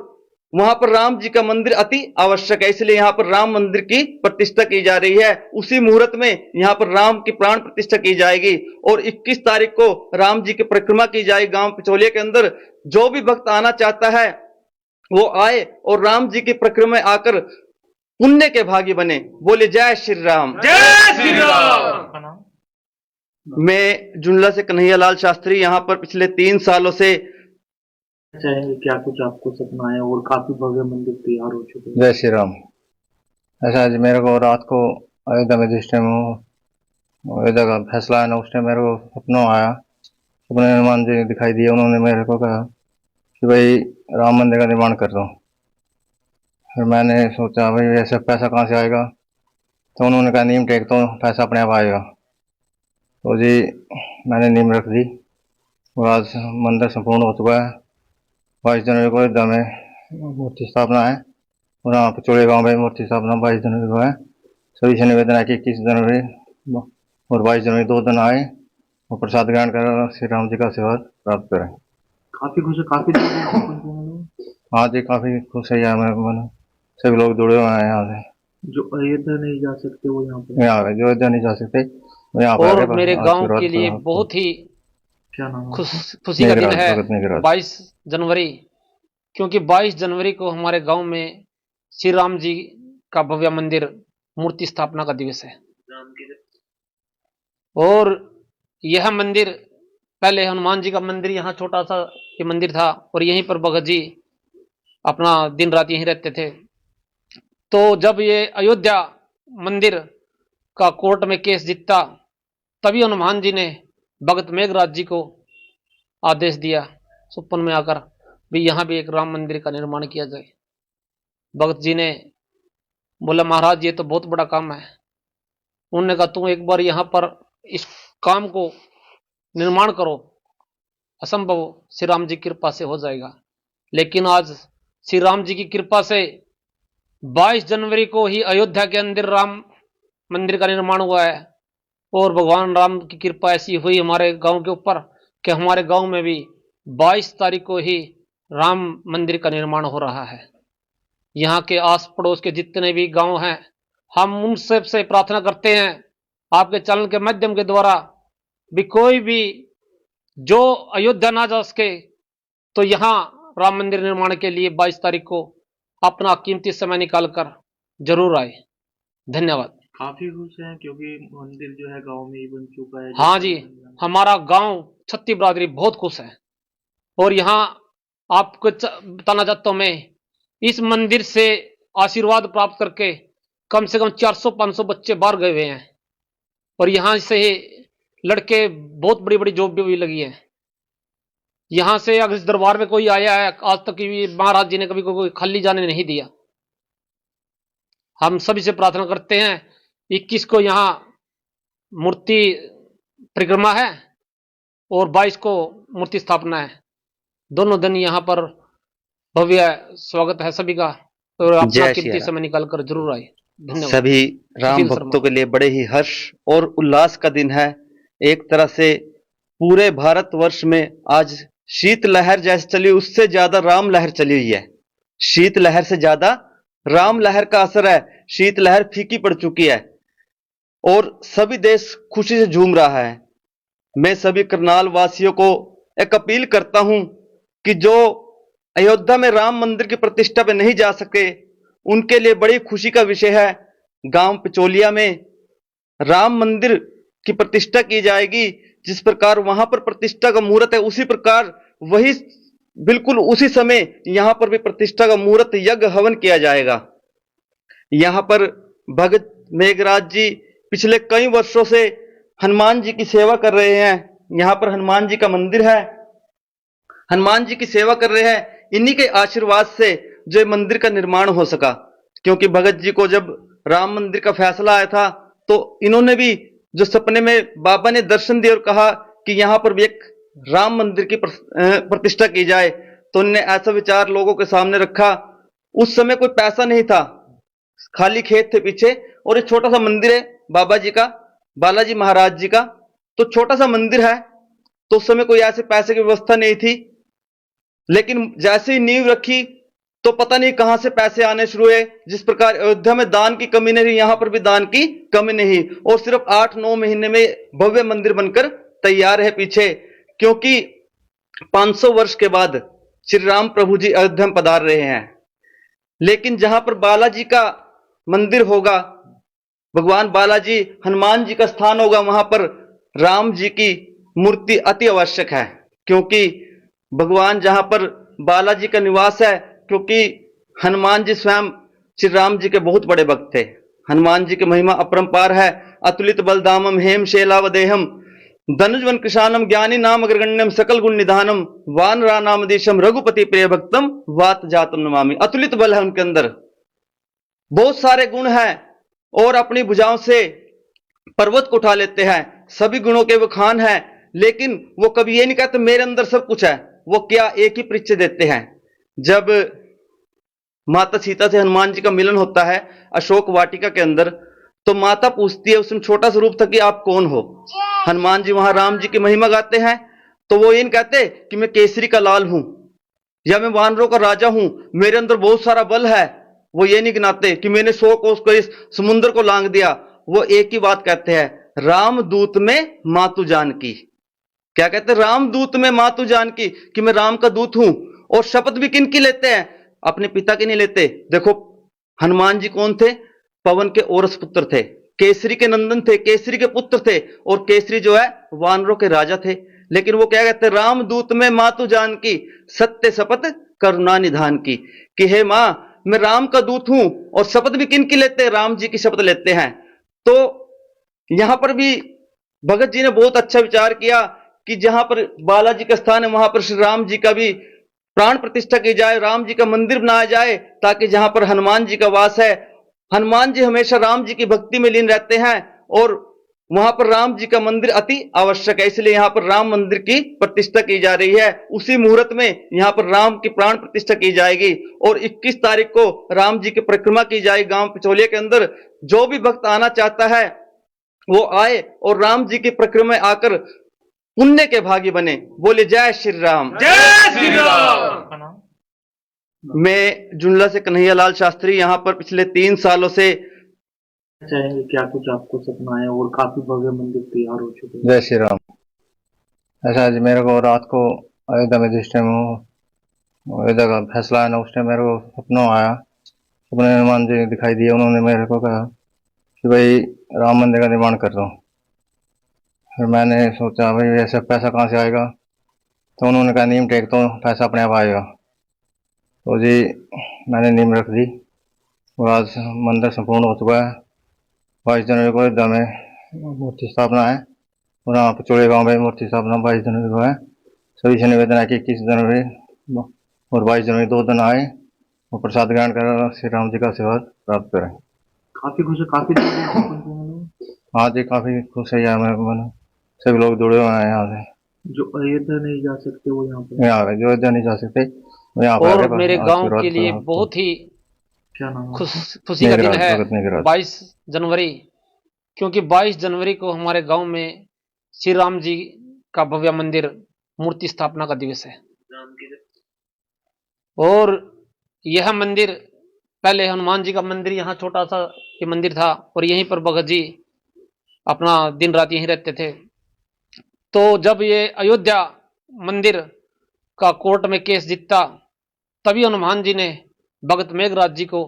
वहां पर राम जी का मंदिर अति आवश्यक है। इसलिए यहां पर राम मंदिर की प्रतिष्ठा की जा रही है। उसी मुहूर्त में यहां पर राम की प्राण प्रतिष्ठा की जाएगी, और 21 तारीख को राम जी की परिक्रमा की जाएगी गांव पिचौलिया के अंदर। जो भी भक्त आना चाहता है वो आए, और राम जी की परिक्रमा में आकर पुण्य के भागी बने। बोले जय श्री राम, जय श्री राम। आपका नाम? मैं जुमला से कन्हैया लाल शास्त्री यहां पर पिछले 3 सालों से। चाहेंगे क्या कुछ आपको सपना है, और काफी भव्य मंदिर तैयार हो चुके हैं। जय श्री राम। ऐसा आज मेरे को रात को अयोध्या में जिस टाइम अयोध्या का फैसला आया ना, उस टाइम मेरे को सपनों आया, सपने हनुमान जी दिखाई दिए। उन्होंने मेरे को कहा कि भाई राम मंदिर का निर्माण कर दो। फिर मैंने सोचा भाई ऐसा पैसा कहाँ से आएगा, तो उन्होंने कहा नीम टेक तो पैसा अपने आप आएगा। तो जी मैंने नीम रख दी, और आज मंदिर संपूर्ण हो चुका है। 22 जनवरी को अयोध्या में मूर्ति स्थापना है, और यहाँ पिचौड़े गांव में मूर्ति स्थापना 22 जनवरी को है। सभी से निवेदन है कि 21 जनवरी और 22 जनवरी 2 दिन आए और प्रसाद ग्रहण कर श्री राम जी का आशीर्वाद प्राप्त करें। काफी खुश है, काफी लोग हैं जो हाँ जी काफ़ी खुश है यहाँ में, सभी लोग जुड़े हुए हैं यहाँ से। अयोध्या नहीं जा सकते वो यहाँ पे। यहाँ पे जो अयोध्या नहीं जा सकते वो यहाँ पे और आके मेरे गांव आशीर्वाद के लिए प्राप्त बहुत ही क्या नाम है? खुशी का दिन निगराज, है भगत निगराज। 22 जनवरी, क्योंकि 22 जनवरी को हमारे गांव में श्री राम जी का भव्य मंदिर मूर्ति स्थापना का दिवस है। और यह मंदिर पहले हनुमान जी का मंदिर यहाँ छोटा सा ये मंदिर था, और यहीं पर भगत जी अपना दिन रात यहीं रहते थे। तो जब ये अयोध्या मंदिर का कोर्ट में केस जीतता, तभी हनुमान जी ने भगत मेघराज जी को आदेश दिया सुपन में आकर भी यहाँ भी एक राम मंदिर का निर्माण किया जाए। भगत जी ने बोला महाराज ये तो बहुत बड़ा काम है। उन्होंने कहा तुम एक बार यहाँ पर इस काम को निर्माण करो, असंभव श्री राम जी की कृपा से हो जाएगा। लेकिन आज श्री राम जी की कृपा से 22 जनवरी को ही अयोध्या के अंदर राम मंदिर का निर्माण हुआ है। और भगवान राम की कृपा ऐसी हुई हमारे गांव के ऊपर कि हमारे गांव में भी 22 तारीख को ही राम मंदिर का निर्माण हो रहा है। यहाँ के आस पड़ोस के जितने भी गांव हैं, हम उन सब से प्रार्थना करते हैं आपके चैनल के माध्यम के द्वारा भी कोई भी जो अयोध्या ना जा सके तो यहाँ राम मंदिर निर्माण के लिए 22 तारीख को अपना कीमती समय निकालकर जरूर आए। धन्यवाद। काफी खुश हैं क्योंकि मंदिर जो है गांव में ही बन चुका है। हाँ जी, हमारा गांव छत्ती बरादरी बहुत खुश है। और यहाँ आपको बताना चाहता हूं मैं, इस मंदिर से आशीर्वाद प्राप्त करके कम से कम 400-500 बच्चे बाहर गए हुए हैं। और यहाँ से लड़के बहुत बड़ी बड़ी जॉब भी लगी है। यहाँ से अगर इस दरबार में कोई आया है आज तक भी महाराज जी ने कभी कोई खाली जाने नहीं दिया। हम सभी से प्रार्थना करते हैं 21 को यहाँ मूर्ति परिक्रमा है और 22 को मूर्ति स्थापना है। दोनों दिन यहाँ पर भव्य स्वागत है सभी का। और अपना कीमती समय निकाल कर जरूर आए। धन्यवाद। सभी राम भक्तों के लिए बड़े ही हर्ष और उल्लास का दिन है। एक तरह से पूरे भारतवर्ष में आज शीत लहर जैसे चली उससे ज्यादा राम लहर चली हुई है। शीत लहर से ज्यादा राम लहर का असर है। शीत लहर फीकी पड़ चुकी है और सभी देश खुशी से झूम रहा है। मैं सभी करनाल वासियों को एक अपील करता हूं कि जो अयोध्या में राम मंदिर की प्रतिष्ठा पे नहीं जा सके उनके लिए बड़ी खुशी का विषय है। गांव पिचोलिया में राम मंदिर की प्रतिष्ठा की जाएगी। जिस प्रकार वहां पर प्रतिष्ठा का मुहूर्त है उसी प्रकार वही बिल्कुल उसी समय यहां पर भी प्रतिष्ठा का मुहूर्त यज्ञ हवन किया जाएगा। यहां पर भगत मेघराज जी पिछले कई वर्षों से हनुमान जी की सेवा कर रहे हैं। यहां पर हनुमान जी का मंदिर है, हनुमान जी की सेवा कर रहे हैं। इन्हीं के आशीर्वाद से जो मंदिर का निर्माण हो सका। क्योंकि भगत जी को जब राम मंदिर का फैसला आया था तो इन्होंने भी जो सपने में बाबा ने दर्शन दिए और कहा कि यहां पर भी एक राम मंदिर की प्रतिष्ठा की जाए, तो उन्होंने ऐसा विचार लोगों के सामने रखा। उस समय कोई पैसा नहीं था, खाली खेत थे पीछे और एक छोटा सा मंदिर है बाबा जी का, बालाजी महाराज जी का। तो छोटा सा मंदिर है, तो उस समय कोई ऐसे पैसे की व्यवस्था नहीं थी। लेकिन जैसे ही नींव रखी तो पता नहीं कहां से पैसे आने शुरू हुए। जिस प्रकार अयोध्या में दान की कमी नहीं, यहां पर भी दान की कमी नहीं। और सिर्फ 8-9 महीने में भव्य मंदिर बनकर तैयार है पीछे। क्योंकि 500 वर्ष के बाद श्री राम प्रभु जी अयोध्या में पधार रहे हैं। लेकिन जहां पर बालाजी का मंदिर होगा, भगवान बालाजी हनुमान जी का स्थान होगा, वहां पर राम जी की मूर्ति अति आवश्यक है। क्योंकि भगवान जहां पर बालाजी का निवास है, क्योंकि हनुमान जी स्वयं श्री राम जी के बहुत बड़े भक्त थे। हनुमान जी की महिमा अपरंपार है। अतुलित बलधामम हेम शैलावदेहम धनुजवन कृशानम ज्ञानी नाम अग्रगण्यम सकल गुण निधानम वानरा नाम देशम रघुपति प्रिय भक्तम वात जातम नमामि। अतुलित बल है उनके अंदर, बहुत सारे गुण हैं और अपनी भुजाओं से पर्वत को उठा लेते हैं। सभी गुणों के वो खान है, लेकिन वो कभी ये नहीं कहते मेरे अंदर सब कुछ है। वो क्या एक ही परिचय देते हैं। जब माता सीता से हनुमान जी का मिलन होता है अशोक वाटिका के अंदर, तो माता पूछती है, उसमें छोटा सा रूप था कि आप कौन हो। हनुमान जी वहां राम जी की महिमा गाते हैं, तो वो ये नहीं कहते कि मैं केसरी का लाल हूं या मैं वानरों का राजा हूं, मेरे अंदर बहुत सारा बल है। वो ये नहीं गिनाते कि मैंने 100 कोस को इस समुद्र को लांग दिया। वो एक ही बात कहते हैं, रामदूत में मातु जानकी। क्या कहते हैं? रामदूत में मातु जानकी, कि मैं राम का दूत हूं। और शपथ भी किन की लेते हैं? अपने पिता की नहीं लेते। देखो हनुमान जी कौन थे? पवन के औरस पुत्र थे, केसरी के नंदन थे, केसरी के पुत्र थे। और केसरी जो है वानरों के राजा थे। लेकिन वो क्या कहते हैं? रामदूत में मातु जानकी सत्य शपथ करुणा निधान की, कि हे मां मैं राम का दूत हूं। और शपथ भी किन की लेते हैं? राम जी की शपथ लेते हैं। तो यहां पर भी भगत जी ने बहुत अच्छा विचार किया कि जहां पर बालाजी का स्थान है वहां पर श्री राम जी का भी प्राण प्रतिष्ठा की जाए, राम जी का मंदिर बनाया जाए, ताकि जहां पर हनुमान जी का वास है, हनुमान जी हमेशा राम जी की भक्ति में लीन रहते हैं और वहां पर राम जी का मंदिर अति आवश्यक है, इसलिए यहां पर राम मंदिर की प्रतिष्ठा की जा रही है। उसी मुहूर्त में यहां पर राम की प्राण प्रतिष्ठा की जाएगी और 21 तारीख को राम जी की परिक्रमा की जाएगी गांव पिचौलिया के अंदर। जो भी भक्त आना चाहता है वो आए और राम जी की परिक्रमा में आकर पुण्य के भागी बने। बोले जय श्री राम। आपका नाम? मैं जुमला से कन्हैया लाल शास्त्री यहाँ पर पिछले 3 सालों से चाहेंगे क्या कुछ आपको सपना है और काफी भव्य मंदिर तैयार हो चुके हैं? जय श्री राम। ऐसा आज मेरे को रात को अयोध्या में जिस टाइम अयोध्या का फैसला है ना, उस टाइम मेरे को सपनों आया, सपने में हनुमान जी दिखाई दिए। उन्होंने मेरे को कहा कि भाई राम मंदिर का निर्माण कर दो। फिर मैंने सोचा भाई ऐसा पैसा कहाँ से आएगा, तो उन्होंने कहा नीम टेक तो पैसा अपने आप आएगा। तो जी मैंने नीम रख दी और आज मंदिर संपूर्ण हो चुका है। 22 जनवरी को अयोध्या में मूर्ति स्थापना है और यहाँ पिचौड़े गांव में मूर्ति स्थापना 22 जनवरी को है। सभी से निवेदन है कि 21 जनवरी और 22 जनवरी 2 दिन आए और प्रसाद ग्रहण कर श्री राम जी का आशीर्वाद प्राप्त करें। काफी खुश है, काफी दूर दूर से पहुंचे हैं लोग। हाँ जी, काफी खुश है। मैं सभी लोग जुड़े हुए हैं यहाँ से। जो अयोध्या नहीं जा सकते वो यहाँ पे यहाँ पे जो अयोध्या नहीं जा सकते वो यहाँ पे और आ गए, मेरे बस गांव आशीर्वाद के लिए प्राप्त बहुत ही क्या नाम है? खुशी का दिन मेघराज, है भगत मेघराज। 22 जनवरी, क्योंकि 22 जनवरी को हमारे गांव में श्री राम जी का भव्य मंदिर मूर्ति स्थापना का दिवस है। और यह मंदिर पहले हनुमान जी का मंदिर यहाँ छोटा सा ये मंदिर था और यहीं पर भगत जी अपना दिन रात यहीं रहते थे। तो जब ये अयोध्या मंदिर का कोर्ट में केस जीता, तभी हनुमान जी ने भगत मेघराज जी को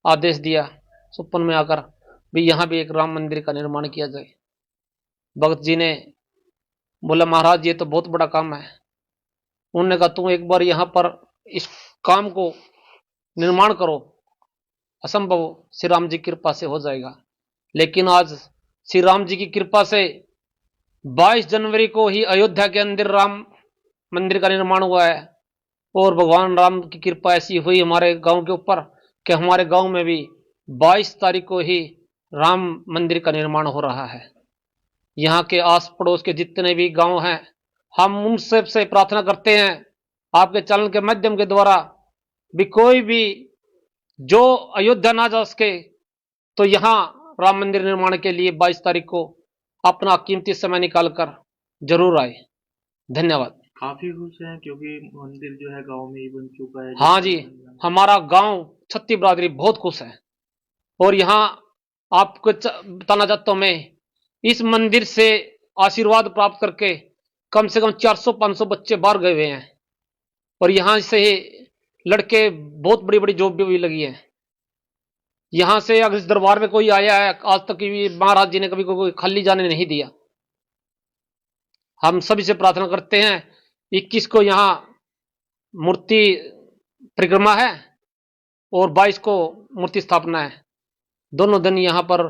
आदेश दिया सुपन में आकर भी यहाँ भी एक राम मंदिर का निर्माण किया जाए। भगत जी ने बोला महाराज ये तो बहुत बड़ा काम है। उन्होंने कहा तुम एक बार यहाँ पर इस काम को निर्माण करो, असंभव श्री राम जी की कृपा से हो जाएगा। लेकिन आज श्री राम जी की कृपा से 22 जनवरी को ही अयोध्या के अंदर राम मंदिर का निर्माण हुआ है और भगवान राम की कृपा ऐसी हुई हमारे गांव के ऊपर कि हमारे गांव में भी 22 तारीख को ही राम मंदिर का निर्माण हो रहा है। यहाँ के आस पड़ोस के जितने भी गांव हैं, हम उन सब से प्रार्थना करते हैं आपके चैनल के माध्यम के द्वारा भी कोई भी जो अयोध्या ना जा सके तो यहाँ राम मंदिर निर्माण के लिए 22 तारीख को अपना कीमती समय निकालकर जरूर आए। धन्यवाद। काफी खुश हैं क्योंकि मंदिर जो है गांव में ही बन चुका है। हाँ जी, हमारा गांव छत्ती बिरादरी बहुत खुश है। और यहाँ आपको बताना चाहता हूँ मैं, इस मंदिर से आशीर्वाद प्राप्त करके कम से कम 400-500 बच्चे बाहर गए हुए हैं और यहाँ से लड़के बहुत बड़ी बड़ी जॉब भी लगी है। यहाँ से अगर इस दरबार में कोई आया है आज तक भी महाराज जी ने कभी कोई खाली जाने नहीं दिया। हम सभी से प्रार्थना करते हैं 21 को यहाँ मूर्ति परिक्रमा है और 22 को मूर्ति स्थापना है। दोनों दिन यहाँ पर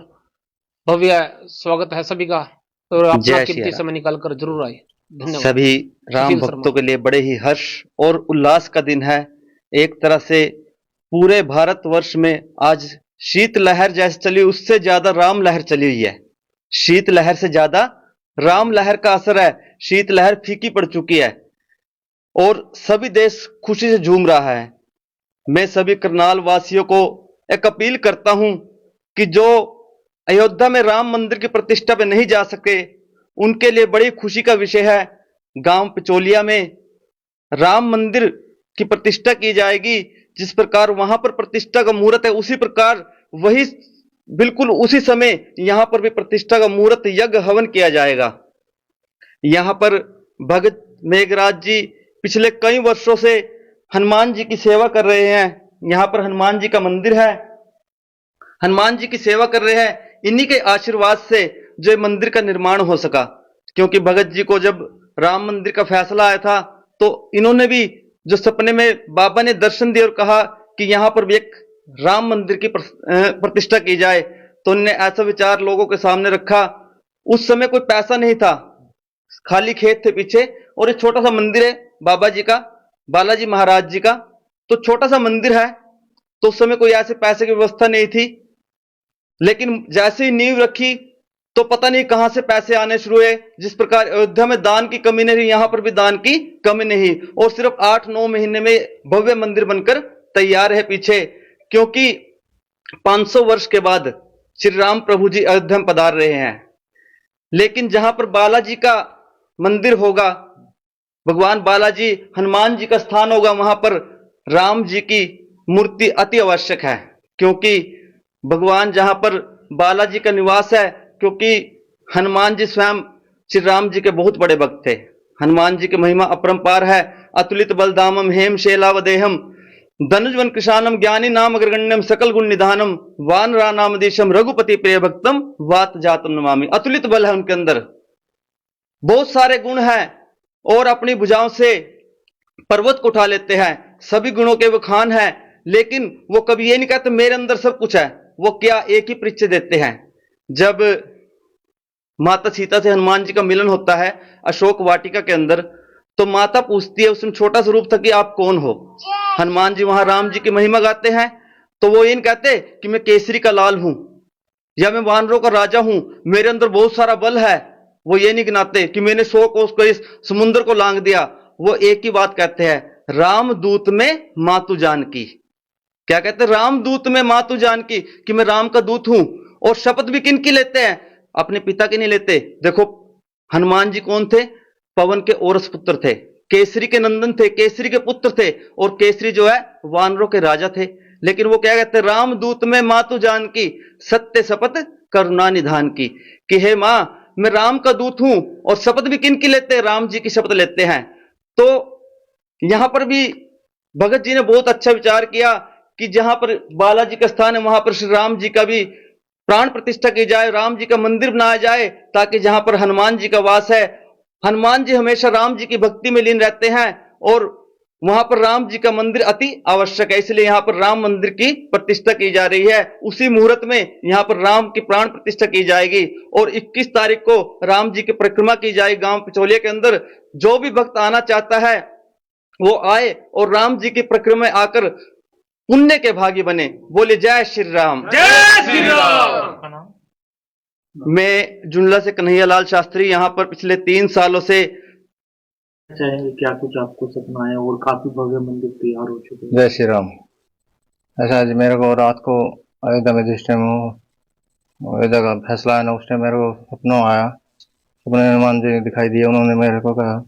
भव्य स्वागत है सभी का और अपना जय श्री कीमती राम। समय निकालकर जरूर आए। धन्यवाद। सभी राम सुशील भक्तों शर्मा। के लिए बड़े ही हर्ष और उल्लास का दिन है। एक तरह से पूरे भारतवर्ष में आज शीत लहर जैसे चली उससे ज्यादा राम लहर चली हुई है। शीत लहर से ज्यादा राम लहर का असर है। शीत लहर फीकी पड़ चुकी है और सभी देश खुशी से झूम रहा है। मैं सभी करनाल वासियों को एक अपील करता हूं कि जो अयोध्या में राम मंदिर की प्रतिष्ठा पे नहीं जा सके उनके लिए बड़ी खुशी का विषय है। गांव पिचौलिया में राम मंदिर की प्रतिष्ठा की जाएगी। जिस प्रकार वहां पर प्रतिष्ठा का मुहूर्त है उसी प्रकार वही बिल्कुल उसी समय यहां पर भी प्रतिष्ठा का मुहूर्त यज्ञ हवन किया जाएगा। यहां पर भगत मेघराज जी पिछले कई वर्षों से हनुमान जी की सेवा कर रहे हैं। यहां पर हनुमान जी का मंदिर है, हनुमान जी की सेवा कर रहे हैं। इन्हीं के आशीर्वाद से जो मंदिर का निर्माण हो सका, क्योंकि भगत जी को जब राम मंदिर का फैसला आया था तो इन्होंने भी जो सपने में बाबा ने दर्शन दिए और कहा कि यहां पर भी एक राम मंदिर की प्रतिष्ठा की जाए, तो उन्होंने ऐसा विचार लोगों के सामने रखा। उस समय कोई पैसा नहीं था, खाली खेत थे पीछे और एक छोटा सा मंदिर है बाबा जी का, बालाजी महाराज जी का। तो छोटा सा मंदिर है तो उस समय कोई ऐसे पैसे की व्यवस्था नहीं थी, लेकिन जैसे ही नींव रखी तो पता नहीं कहां से पैसे आने शुरू हुए। जिस प्रकार अयोध्या में दान की कमी नहीं, यहां पर भी दान की कमी नहीं, और सिर्फ 8-9 महीने में भव्य मंदिर बनकर तैयार है पीछे, क्योंकि 500 वर्ष के बाद श्री राम प्रभु जी अयोध्या में पधार रहे हैं। लेकिन जहां पर बालाजी का मंदिर होगा, भगवान बालाजी हनुमान जी का स्थान होगा, वहां पर राम जी की मूर्ति अति आवश्यक है, क्योंकि भगवान जहां पर बालाजी का निवास है, क्योंकि हनुमान जी स्वयं श्री राम जी के बहुत बड़े भक्त थे। हनुमान जी की महिमा अपरंपार है। अतुलित बलधामम हेम शैलावदेहम धनुजवन कृशानम ज्ञानी नाम अग्रगण्यम सकल गुण निधानम वानरा नाम देशम रघुपति प्रिय भक्तम वात जातम नमामि। अतुलित बल है उनके अंदर, बहुत सारे गुण हैं, और अपनी भुजाओं से पर्वत को उठा लेते हैं। सभी गुणों के वो खान है, लेकिन वो कभी ये नहीं कहते मेरे अंदर सब कुछ है। वो क्या एक ही परिचय देते हैं। जब माता सीता से हनुमान जी का मिलन होता है अशोक वाटिका के अंदर, तो माता पूछती है, उसमें छोटा सा रूप था कि आप कौन हो। हनुमान जी वहां राम जी की महिमा गाते हैं, तो वो ये नहीं कहते कि मैं केसरी का लाल हूं या मैं वानरों का राजा हूं, मेरे अंदर बहुत सारा बल है। वो ये नहीं गिनाते कि मैंने 100 कोस को इस समुद्र को लांग दिया। वो एक ही बात कहते हैं, राम दूत में मातु जानकी। क्या कहते हैं? राम दूत में मातु जानकी, कि मैं राम का दूत हूं। और शपथ भी किन की लेते हैं? अपने पिता की नहीं लेते। देखो हनुमान जी कौन थे? पवन के औरस पुत्र थे, केसरी के नंदन थे, केसरी के पुत्र थे, और केसरी जो है वानरों के राजा थे। लेकिन वो क्या कहते हैं? राम दूत में मातु जानकी सत्य शपथ करुणा निधान की, कि हे मां मैं राम का दूत हूं। और शपथ भी किन की लेते हैं? राम जी की शपथ लेते हैं। तो यहां पर भी भगत जी ने बहुत अच्छा विचार किया कि जहां पर बालाजी का स्थान है, वहां पर श्री राम जी का भी प्राण प्रतिष्ठा की जाए, राम जी का मंदिर बनाया जाए, ताकि जहां पर हनुमान जी का वास है, हनुमान जी हमेशा राम जी की भक्ति में लीन रहते हैं, और वहां पर राम जी का मंदिर अति आवश्यक है। इसलिए यहां पर राम मंदिर की प्रतिष्ठा की जा रही है। उसी मुहूर्त में यहां पर राम की प्राण प्रतिष्ठा की जाएगी, और 21 तारीख को राम जी की परिक्रमा की जाएगी गांव पिचौलिया के अंदर। जो भी भक्त आना चाहता है वो आए और राम जी की परिक्रमा में आकर पुण्य के भागी बने। बोले जय श्री राम। जय श्री राम। आपका नाम? मैं जुनला से कन्हैया लाल शास्त्री यहाँ पर पिछले 3 सालों से। चाहेंगे क्या कुछ आपको सपना है, और काफी भव्य मंदिर तैयार हो चुके हैं। जय श्री राम। ऐसा आज मेरे को रात को अयोध्या में जिस टाइम अयोध्या का फैसला है ना, उस टाइम मेरे को सपनों आया, सपने हनुमान जी दिखाई दिए। उन्होंने मेरे को कहा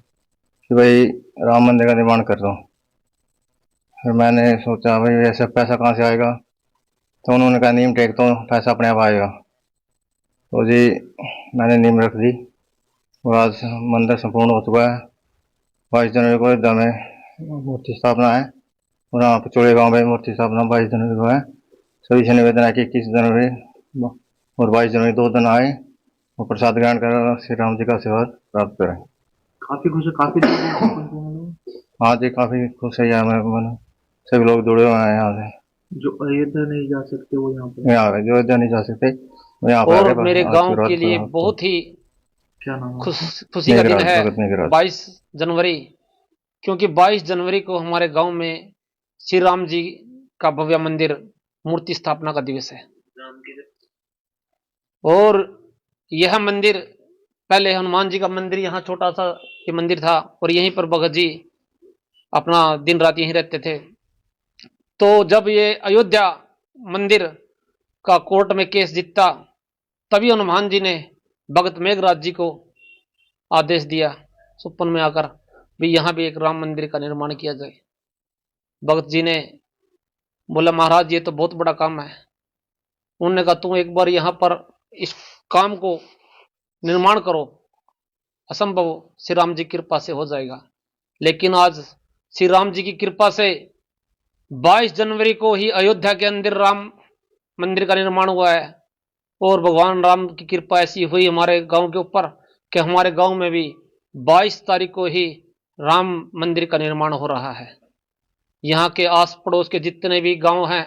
कि भाई राम मंदिर का निर्माण कर दो। फिर मैंने सोचा भाई ऐसा पैसा कहाँ से आएगा, तो उन्होंने कहा नीम टेक दो, पैसा अपने आप आएगा। तो जी मैंने नीम रख दी, और आज मंदिर संपूर्ण हो चुका है। 22 जनवरी को अयोध्या में मूर्ति स्थापना है, और यहाँ पिचौड़े गाँव में मूर्ति स्थापना 22 जनवरी को है। सभी से निवेदन है कि 21 जनवरी और 22 जनवरी 2 दिन आए और प्रसाद ग्रहण कर श्री राम जी का आशीर्वाद प्राप्त करें। काफी खुश है, काफी हाँ जी काफ़ी खुश है। यहाँ सभी लोग जुड़े हुए हैं यहाँ से। जो अयोध्या नहीं जा सकते वो यहाँ पर यहाँ जो अयोध्या नहीं जा सकते वो यहाँ पर और मेरे गांव के लिए बहुत ही क्या नाम है? खुशी का दिन है भगत मेघराज। 22 जनवरी, क्योंकि 22 जनवरी को हमारे गांव में श्री राम जी का भव्य मंदिर मूर्ति स्थापना का दिवस है। और यह मंदिर पहले हनुमान जी का मंदिर, यहाँ छोटा सा ये मंदिर था, और यहीं पर भगत जी अपना दिन रात यहीं रहते थे। तो जब ये अयोध्या मंदिर का कोर्ट में केस जीता, तभी हनुमान जी ने भगत मेघराज जी को आदेश दिया सुपन में आकर भी यहाँ भी एक राम मंदिर का निर्माण किया जाए। भगत जी ने बोला महाराज ये तो बहुत बड़ा काम है। उन्होंने कहा तुम एक बार यहाँ पर इस काम को निर्माण करो, असंभव श्री राम जी की कृपा से हो जाएगा। लेकिन आज श्री राम जी की कृपा से 22 जनवरी को ही अयोध्या के अंदर राम मंदिर का निर्माण हुआ है, और भगवान राम की कृपा ऐसी हुई हमारे गांव के ऊपर कि हमारे गांव में भी 22 तारीख को ही राम मंदिर का निर्माण हो रहा है। यहाँ के आस पड़ोस के जितने भी गांव हैं,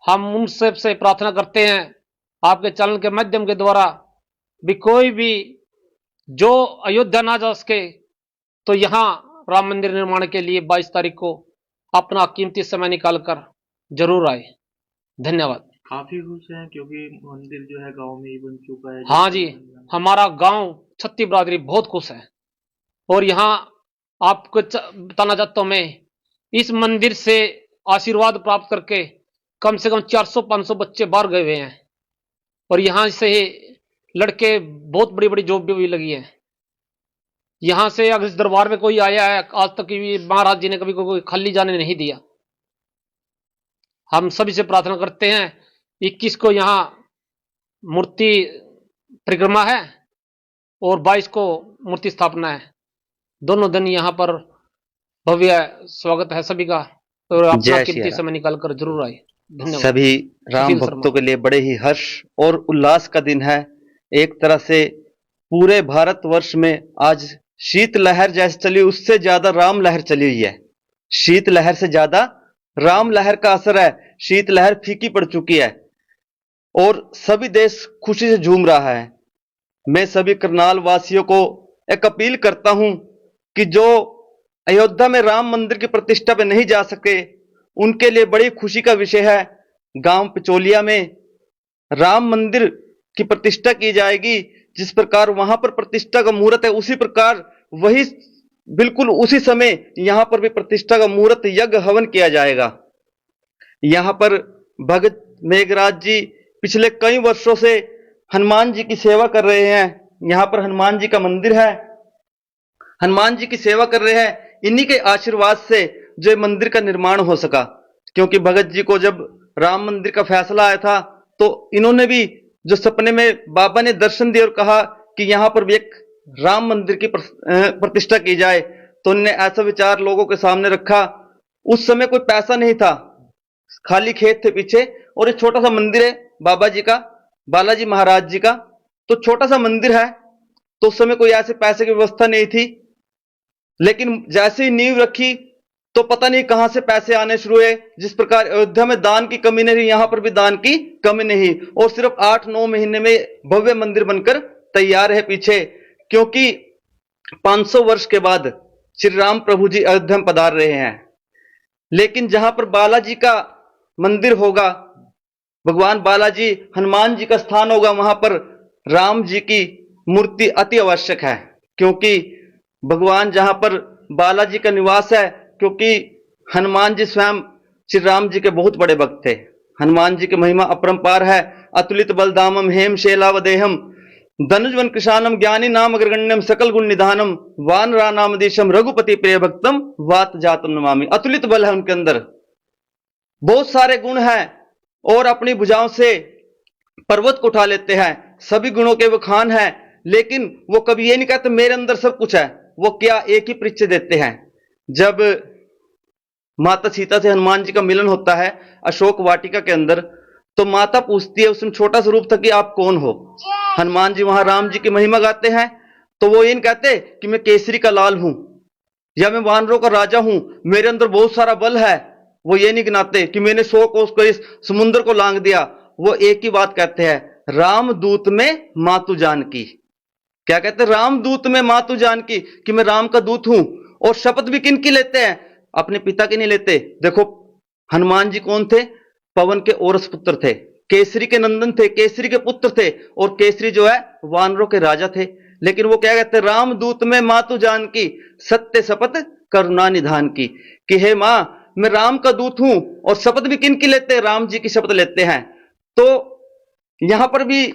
हम उन सब से प्रार्थना करते हैं आपके चैनल के माध्यम के द्वारा भी, कोई भी जो अयोध्या ना जा सके तो यहाँ राम मंदिर निर्माण के लिए 22 तारीख को अपना कीमती समय निकालकर जरूर आए। धन्यवाद। काफी खुश हैं क्योंकि मंदिर जो है गांव में ही बन चुका है। हाँ जी, हमारा गांव छत्ती बिरादरी बहुत खुश है। और यहाँ आपको बताना चाहता हूँ मैं, इस मंदिर से आशीर्वाद प्राप्त करके कम से कम 400-500 बच्चे बाहर गए हुए हैं। और यहाँ से लड़के बहुत बड़ी बड़ी जॉब भी लगी है। यहाँ से अगर इस दरबार में कोई आया है, आज तक भी महाराज जी ने कभी कोई खाली जाने नहीं दिया। हम सभी से प्रार्थना करते हैं, 21 को यहाँ मूर्ति परिक्रमा है और 22 को मूर्ति स्थापना है। दोनों दिन यहाँ पर भव्य स्वागत है सभी का। और अपना जय श्री कीमती राम। समय निकाल कर जरूर आए। धन्यवाद। सभी राम सुशील भक्तों शर्मा। के लिए बड़े ही हर्ष और उल्लास का दिन है। एक तरह से पूरे भारतवर्ष में आज शीत लहर जैसे चली, उससे ज्यादा राम लहर चली हुई है। शीत लहर से ज्यादा राम लहर का असर है। शीत लहर फीकी पड़ चुकी है और सभी देश खुशी से झूम रहा है। मैं सभी करनाल वासियों को एक अपील करता हूं कि जो अयोध्या में राम मंदिर की प्रतिष्ठा पे नहीं जा सके, उनके लिए बड़ी खुशी का विषय है। गांव पिचोलिया में राम मंदिर की प्रतिष्ठा की जाएगी। जिस प्रकार वहां पर प्रतिष्ठा का मुहूर्त है, उसी प्रकार वही बिल्कुल उसी समय यहां पर भी प्रतिष्ठा का मुहूर्त यज्ञ हवन किया जाएगा। यहां पर भगत मेघराज जी पिछले कई वर्षों से हनुमान जी की सेवा कर रहे हैं। यहां पर हनुमान जी का मंदिर है, हनुमान जी की सेवा कर रहे हैं। इन्हीं के आशीर्वाद से जो मंदिर का निर्माण हो सका। क्योंकि भगत जी को जब राम मंदिर का फैसला आया था, तो इन्होंने भी जो सपने में बाबा ने दर्शन दिए और कहा कि यहां पर भी एक राम मंदिर की प्रतिष्ठा की जाए, तो उन्होंने ऐसा विचार लोगों के सामने रखा। उस समय कोई पैसा नहीं था, खाली खेत थे पीछे, और एक छोटा सा मंदिर है बाबा जी का, बालाजी महाराज जी का। तो छोटा सा मंदिर है, तो उस समय कोई ऐसे पैसे की व्यवस्था नहीं थी। लेकिन जैसे ही नींव रखी, तो पता नहीं कहां से पैसे आने शुरू हुए। जिस प्रकार अयोध्या में दान की कमी नहीं, यहां पर भी दान की कमी नहीं। और सिर्फ 8-9 महीने में भव्य मंदिर बनकर तैयार है पीछे। क्योंकि 500 वर्ष के बाद श्री राम प्रभु जी अयोध्या में पधार रहे हैं। लेकिन जहां पर बालाजी का मंदिर होगा, भगवान बालाजी हनुमान जी का स्थान होगा, वहां पर राम जी की मूर्ति अति आवश्यक है। क्योंकि भगवान जहां पर बालाजी का निवास है, क्योंकि हनुमान जी स्वयं श्री राम जी के बहुत बड़े भक्त थे। हनुमान जी की महिमा अपरंपार है। अतुलित बलधामम हेम शैलावदेहम धनुजवन कृशानम ज्ञानी नाम अग्रगण्यम सकल गुण निधानम वानरा नाम देशम रघुपति प्रिय भक्तम वात जातम नमामि। अतुलित बल है उनके अंदर, बहुत सारे गुण हैं और अपनी भुजाओं से पर्वत को उठा लेते हैं। सभी गुणों के वो खान है, लेकिन वो कभी ये नहीं कहते मेरे अंदर सब कुछ है। वो क्या एक ही परिचय देते हैं। जब माता सीता से हनुमान जी का मिलन होता है अशोक वाटिका के अंदर, तो माता पूछती है, उसमें छोटा सा रूप था कि आप कौन हो। हनुमान जी वहां राम जी की महिमा गाते हैं, तो वो ये नहीं कहते कि मैं केसरी का लाल हूं या मैं वानरों का राजा हूं, मेरे अंदर बहुत सारा बल है। वो ये नहीं गिनाते कि मैंने 100 कोस को इस समुद्र को लांग दिया। वो एक ही बात कहते हैं, रामदूत में मातु जानकी। क्या कहते हैं? रामदूत में मातु जानकी, कि मैं राम का दूत हूं। और शपथ भी किन की लेते हैं? अपने पिता की नहीं लेते। देखो हनुमान जी कौन थे? पवन के औरस पुत्र थे, केसरी के नंदन थे, केसरी के पुत्र थे, और केसरी जो है वानरों के राजा थे। लेकिन वो क्या कहते हैं? रामदूत में मातु जानकी सत्य शपथ करुणा निधान की, कि हे मां मैं राम का दूत हूं। और शपथ भी किन की लेते हैं? राम जी की शपथ लेते हैं। तो यहां पर भी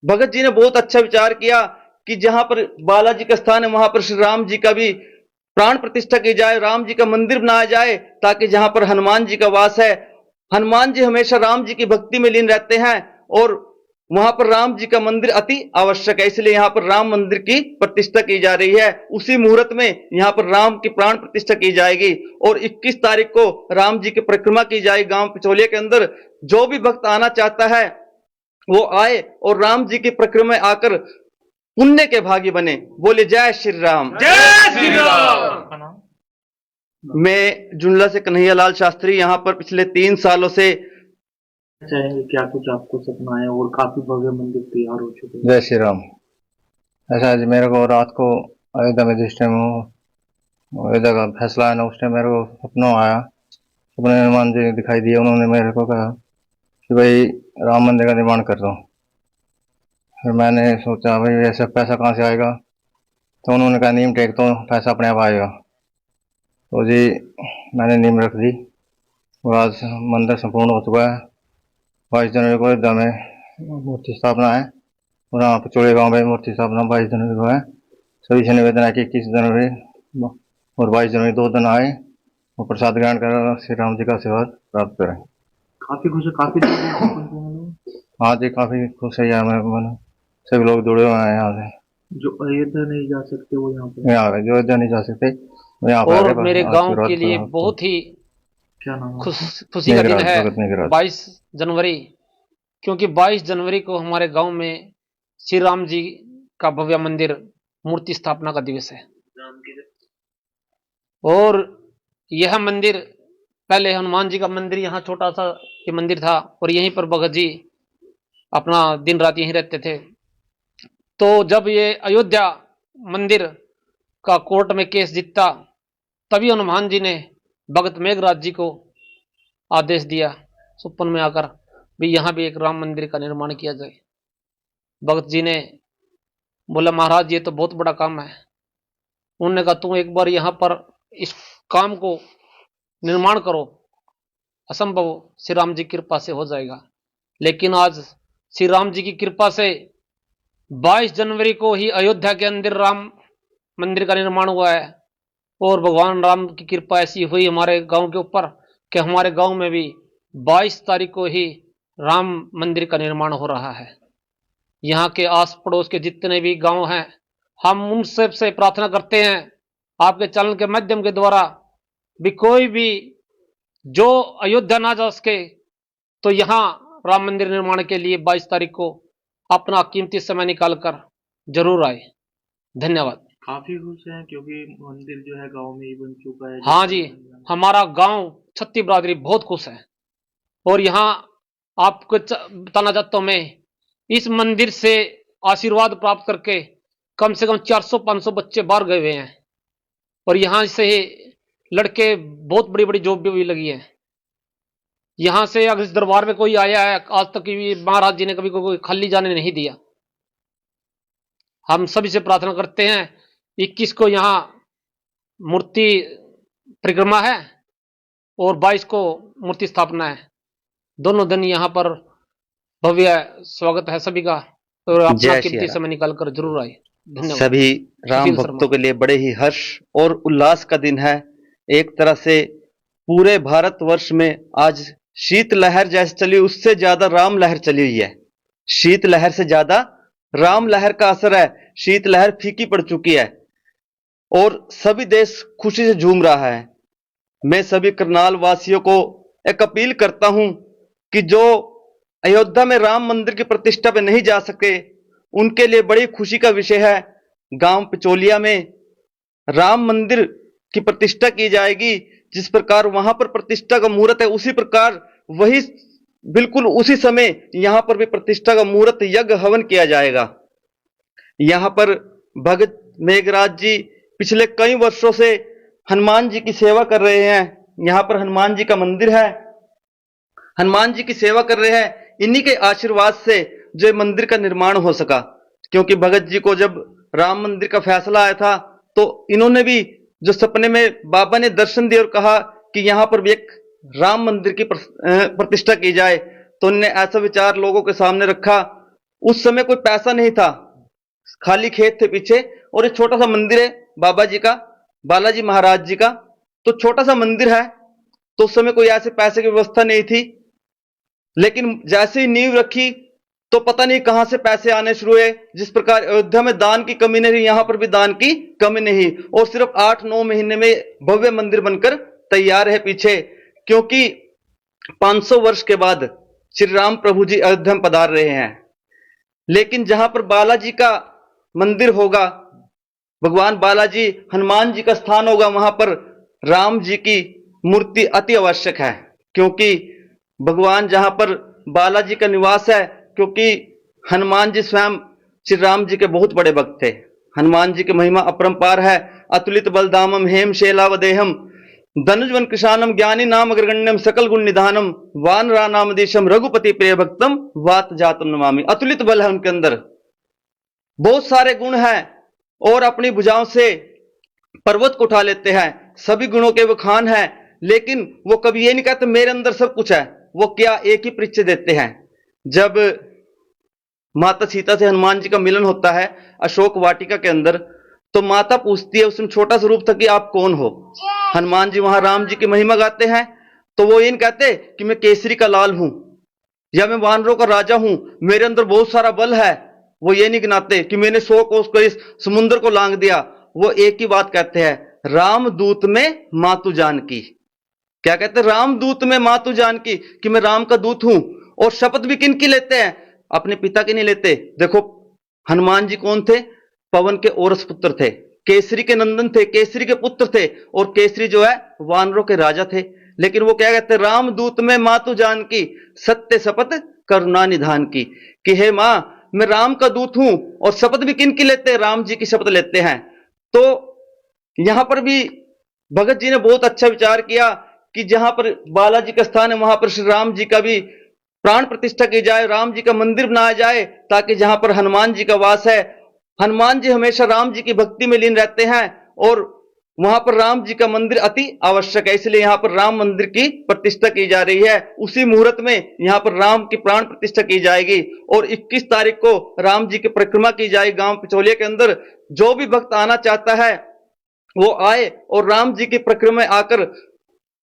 भगत जी ने बहुत अच्छा विचार किया कि जहां पर बालाजी का स्थान है, वहां पर श्री राम जी का भी प्राण प्रतिष्ठा की जाए, राम जी का मंदिर बनाया जाए, ताकि जहां पर हनुमान जी का वास है, हनुमान जी हमेशा राम जी की भक्ति में लीन रहते हैं, और वहां पर राम जी का मंदिर अति आवश्यक है। इसलिए यहां पर राम मंदिर की प्रतिष्ठा की जा रही है। उसी मुहूर्त में यहां पर राम की प्राण प्रतिष्ठा की जाएगी। और 21 तारीख को राम जी की परिक्रमा की जाएगी गांव पिचोलिया के अंदर। जो भी भक्त आना चाहता है वो आए और राम जी की परिक्रमा में आकर पुण्य के भागी बने। बोले जय श्री राम। जय श्री राम। आपका नाम? मैं जुनला से कन्हैया लाल शास्त्री यहाँ पर पिछले 3 सालों से। चाहेंगे क्या कुछ आपको सपना है और काफी भव्य मंदिर तैयार हो चुके हैं। जय श्री राम। ऐसा आज मेरे को रात को अयोध्या में जिस टाइम अयोध्या का फैसला है ना, उस टाइम मेरे को सपनों आया। सपने में हनुमान जी दिखाई दिए। उन्होंने मेरे को कहा कि भाई राम मंदिर का निर्माण कर दो। फिर मैंने सोचा भाई ऐसा पैसा कहाँ से आएगा, तो उन्होंने कहा नीम टेक तो पैसा अपने आप आएगा। तो जी मैंने नीम रख दी और आज मंदिर संपूर्ण हो चुका है। 22 जनवरी को अयोध्या में मूर्ति स्थापना है और यहाँ पचोड़े गांव में मूर्ति स्थापना 22 जनवरी को है। सभी से निवेदन है कि 21 जनवरी और 22 जनवरी 2 दिन आए और प्रसाद ग्रहण कर श्री राम जी का आशीर्वाद प्राप्त करें। काफी खुश है, काफी दूर दूर से पहुंचे हैं लोग। हाँ जी काफी खुश है, मैं सभी लोग जुड़े हुए हैं यहाँ से। जो अयोध्या नहीं जा सकते वो यहाँ पे यहाँ जो अयोध्या नहीं जा सकते वो यहाँ पर और मेरे गांव के लिए बहुत ही क्या नाम है? खुशी का दिन है मेघराज। 22 जनवरी, क्योंकि 22 जनवरी को हमारे गांव में श्री राम जी का भव्य मंदिर मूर्ति स्थापना का दिवस है। और यह मंदिर पहले हनुमान जी का मंदिर, यहाँ छोटा सा ये मंदिर था और यहीं पर भगत जी अपना दिन रात यहीं रहते थे। तो जब ये अयोध्या मंदिर का कोर्ट में केस जीता, तभी हनुमान जी ने भगत मेघराज जी को आदेश दिया सुपन में आकर भी यहाँ भी एक राम मंदिर का निर्माण किया जाए। भगत जी ने बोला महाराज ये तो बहुत बड़ा काम है। उन्होंने कहा तुम एक बार यहाँ पर इस काम को निर्माण करो, असंभव श्री राम जी की कृपा से हो जाएगा। लेकिन आज श्री राम जी की कृपा से 22 जनवरी को ही अयोध्या के अंदर राम मंदिर का निर्माण हुआ है और भगवान राम की कृपा ऐसी हुई हमारे गांव के ऊपर कि हमारे गांव में भी 22 तारीख को ही राम मंदिर का निर्माण हो रहा है। यहाँ के आस पड़ोस के जितने भी गांव हैं, हम उन सब से प्रार्थना करते हैं आपके चैनल के माध्यम के द्वारा भी कोई भी जो अयोध्या ना जा सके तो यहाँ राम मंदिर निर्माण के लिए 22 तारीख को अपना कीमती समय निकालकर जरूर आए। धन्यवाद। काफी खुश हैं क्योंकि मंदिर जो है गांव में ही बन चुका है। हाँ जी, हमारा गांव छत्ती बिरादरी बहुत खुश है। और यहाँ आपको बताना चाहता हूं मैं, इस मंदिर से आशीर्वाद प्राप्त करके कम से कम 400-500 बच्चे बाहर गए हुए हैं और यहाँ से लड़के बहुत बड़ी बड़ी जॉब भी लगी है। यहाँ से अगर इस दरबार में कोई आया है आज तक भी महाराज जी ने कभी कोई खाली जाने नहीं दिया। हम सभी से प्रार्थना करते हैं 21 को यहाँ मूर्ति परिक्रमा है और 22 को मूर्ति स्थापना है। दोनों दिन यहाँ पर भव्य स्वागत है सभी का और अपना कीमती समय निकाल कर जरूर आए। धन्यवाद। सभी राम भक्तों के लिए बड़े ही हर्ष और उल्लास का दिन है। एक तरह से पूरे भारतवर्ष में आज शीत लहर जैसे चली उससे ज्यादा राम लहर चली हुई है। शीत लहर से ज्यादा राम लहर का असर है। शीत लहर फीकी पड़ चुकी है और सभी देश खुशी से झूम रहा है। मैं सभी करनाल वासियों को एक अपील करता हूं कि जो अयोध्या में राम मंदिर की प्रतिष्ठा पे नहीं जा सके उनके लिए बड़ी खुशी का विषय है। गांव पिचोलिया में राम मंदिर की प्रतिष्ठा की जाएगी। जिस प्रकार वहां पर प्रतिष्ठा का मुहूर्त है उसी प्रकार वही बिल्कुल उसी समय यहां पर भी प्रतिष्ठा का मुहूर्त यज्ञ हवन किया जाएगा। यहां पर भगत मेघराज जी पिछले कई वर्षों से हनुमान जी की सेवा कर रहे हैं। यहां पर हनुमान जी का मंदिर है, हनुमान जी की सेवा कर रहे हैं। इन्हीं के आशीर्वाद से जो मंदिर का निर्माण हो सका, क्योंकि भगत जी को जब राम मंदिर का फैसला आया था तो इन्होंने भी जो सपने में बाबा ने दर्शन दिए और कहा कि यहां पर भी एक राम मंदिर की प्रतिष्ठा की जाए, तो उन्होंने ऐसा विचार लोगों के सामने रखा। उस समय कोई पैसा नहीं था, खाली खेत थे पीछे और एक छोटा सा मंदिर है बाबा जी का, बालाजी महाराज जी का, तो छोटा सा मंदिर है। तो उस समय कोई ऐसे पैसे की व्यवस्था नहीं थी, लेकिन जैसे ही नींव रखी तो पता नहीं कहां से पैसे आने शुरू हुए। जिस प्रकार अयोध्या में दान की कमी नहीं, यहां पर भी दान की कमी नहीं और सिर्फ 8-9 महीने में भव्य मंदिर बनकर तैयार है पीछे, क्योंकि 500 वर्ष के बाद श्री राम प्रभु जी अयोध्या में पधार रहे हैं। लेकिन जहां पर बालाजी का मंदिर होगा, भगवान बालाजी हनुमान जी का स्थान होगा, वहां पर राम जी की मूर्ति अति आवश्यक है, क्योंकि भगवान जहां पर बालाजी का निवास है, क्योंकि हनुमान जी स्वयं श्री राम जी के बहुत बड़े भक्त थे। हनुमान जी की महिमा अपरंपार है। अतुलित बलधामम हेम शैलावदेहम धनुजवन कृशानम ज्ञानी नाम अग्रगण्यम सकल गुण निधानम वानरा नाम देशम रघुपति प्रिय भक्तम वात जातम नमामि। अतुलित बल है उनके अंदर, बहुत सारे गुण हैं और अपनी भुजाओं से पर्वत को उठा लेते हैं, सभी गुणों के वो खान हैं, लेकिन वो कभी ये नहीं कहते मेरे अंदर सब कुछ है। वो क्या एक ही परिचय देते हैं। जब माता सीता से हनुमान जी का मिलन होता है अशोक वाटिका के अंदर, तो माता पूछती है, उसमें छोटा सा रूप था कि आप कौन हो। हनुमान जी वहां राम जी की महिमा गाते हैं, तो वो ये नहीं कहते कि मैं केसरी का लाल हूं या मैं वानरों का राजा हूं, मेरे अंदर बहुत सारा बल है। वो ये नहीं गिनाते कि मैंने 100 कोस को इस समुद्र को लांग दिया। वो एक ही बात कहते हैं, रामदूत में मातु जानकी। क्या कहते हैं? रामदूत में मातु जानकी, कि मैं राम का दूत हूं। और शपथ भी किन की लेते हैं? अपने पिता की नहीं लेते। देखो हनुमान जी कौन थे? पवन के औरस पुत्र थे, केसरी के नंदन थे, केसरी के पुत्र थे, और केसरी जो है वानरों के राजा थे। लेकिन वो क्या कहते हैं? रामदूत में मातु जानकी, सत्य शपथ करुणा निधान की, कि हे मां मैं राम का दूत हूं। और शपथ भी किन की लेते हैं? राम जी की शपथ लेते हैं। तो यहां पर भी भगत जी ने बहुत अच्छा विचार किया कि जहां पर बालाजी का स्थान है वहां पर श्री राम जी का भी प्राण प्रतिष्ठा की जाए, राम जी का मंदिर बनाया जाए, ताकि जहां पर हनुमान जी का वास है, हनुमान जी हमेशा राम जी की भक्ति में लीन रहते हैं और वहां पर राम जी का मंदिर अति आवश्यक है। इसलिए यहां पर राम मंदिर की प्रतिष्ठा की जा रही है। उसी मुहूर्त में यहां पर राम की प्राण प्रतिष्ठा की जाएगी और 21 तारीख को राम जी की परिक्रमा की जाएगी गांव पिचौलिया के अंदर। जो भी भक्त आना चाहता है वो आए और राम जी की परिक्रमा में आकर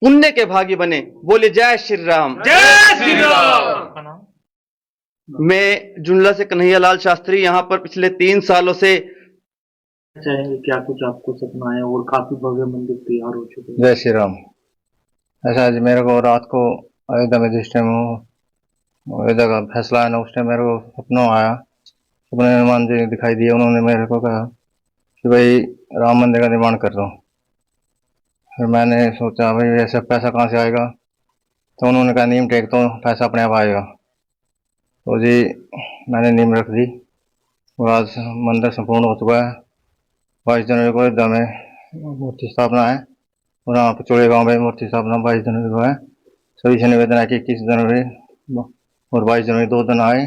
पुण्य के भागी बने। बोले जय श्री राम। जय श्री राम। आपका नाम? मैं जुमला से कन्हैया लाल शास्त्री यहाँ पर पिछले 3 सालों से। चाहेंगे क्या कुछ आपको सपना है, और काफी भव्य मंदिर तैयार हो चुके हैं। जय श्री राम। ऐसा आज मेरे को रात को अयोध्या में जिस टाइम अयोध्या का फैसला है ना, उस टाइम मेरे को सपनों आया, सपने में हनुमान जी दिखाई दिए। उन्होंने मेरे को कहा कि भाई राम मंदिर का निर्माण कर दो। फिर मैंने सोचा भाई ऐसा पैसा कहाँ से आएगा, तो उन्होंने कहा नीम टेक तो पैसा अपने आप आएगा। तो जी मैंने नीम रख दी और आज मंदिर संपूर्ण हो चुका है। 22 जनवरी को अयोध्या में मूर्ति स्थापना है और यहाँ पिचौड़े गांव में मूर्ति स्थापना 22 जनवरी को है। सभी से निवेदन है कि 21 जनवरी और 22 जनवरी 2 दिन आए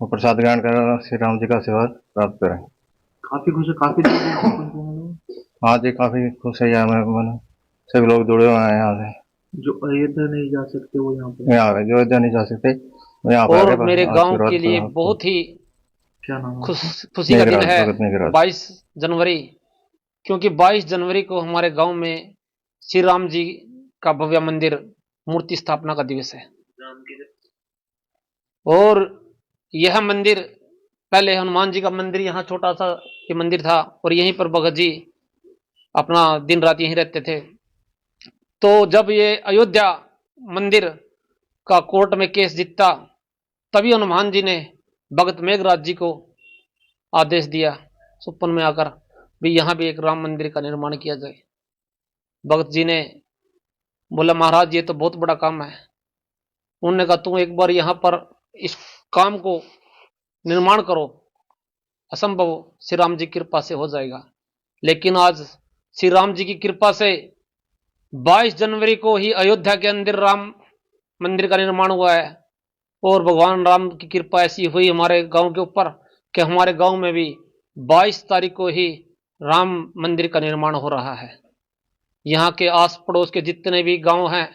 और प्रसाद ग्रहण कर श्री राम जी का आशीर्वाद प्राप्त करें। काफी खुश है, काफी दूर दूर से पहुंचे हैं लोग। हाँ जी, काफ़ी खुश है मैं सभी लोग जुड़े हुए हैं यहाँ से। जो अयोध्या नहीं जा सकते वो यहाँ पे। यहाँ पे जो अयोध्या नहीं जा सकते वो यहाँ पे और आके मेरे गांव आशीर्वाद के लिए प्राप्त बहुत ही क्या नाम है? खुशी का दिन निगराज, है भगत निगराज। 22 जनवरी, क्योंकि 22 जनवरी को हमारे गांव में श्री राम जी का भव्य मंदिर मूर्ति स्थापना का दिवस है। और यह मंदिर पहले हनुमान जी का मंदिर यहाँ छोटा सा ये मंदिर था और यहीं पर भगत जी अपना दिन रात यहीं रहते थे। तो जब ये अयोध्या मंदिर का कोर्ट में केस जीता, तभी हनुमान जी ने भगत मेघराज जी को आदेश दिया सुपन में आकर भी यहाँ भी एक राम मंदिर का निर्माण किया जाए। भगत जी ने बोला महाराज ये तो बहुत बड़ा काम है। उन्होंने कहा तुम एक बार यहाँ पर इस काम को निर्माण करो, असंभव श्री राम जी की कृपा से हो जाएगा। लेकिन आज श्री राम जी की कृपा से 22 जनवरी को ही अयोध्या के अंदर राम मंदिर का निर्माण हुआ है और भगवान राम की कृपा ऐसी हुई हमारे गांव के ऊपर कि हमारे गांव में भी 22 तारीख को ही राम मंदिर का निर्माण हो रहा है। यहाँ के आस पड़ोस के जितने भी गांव हैं,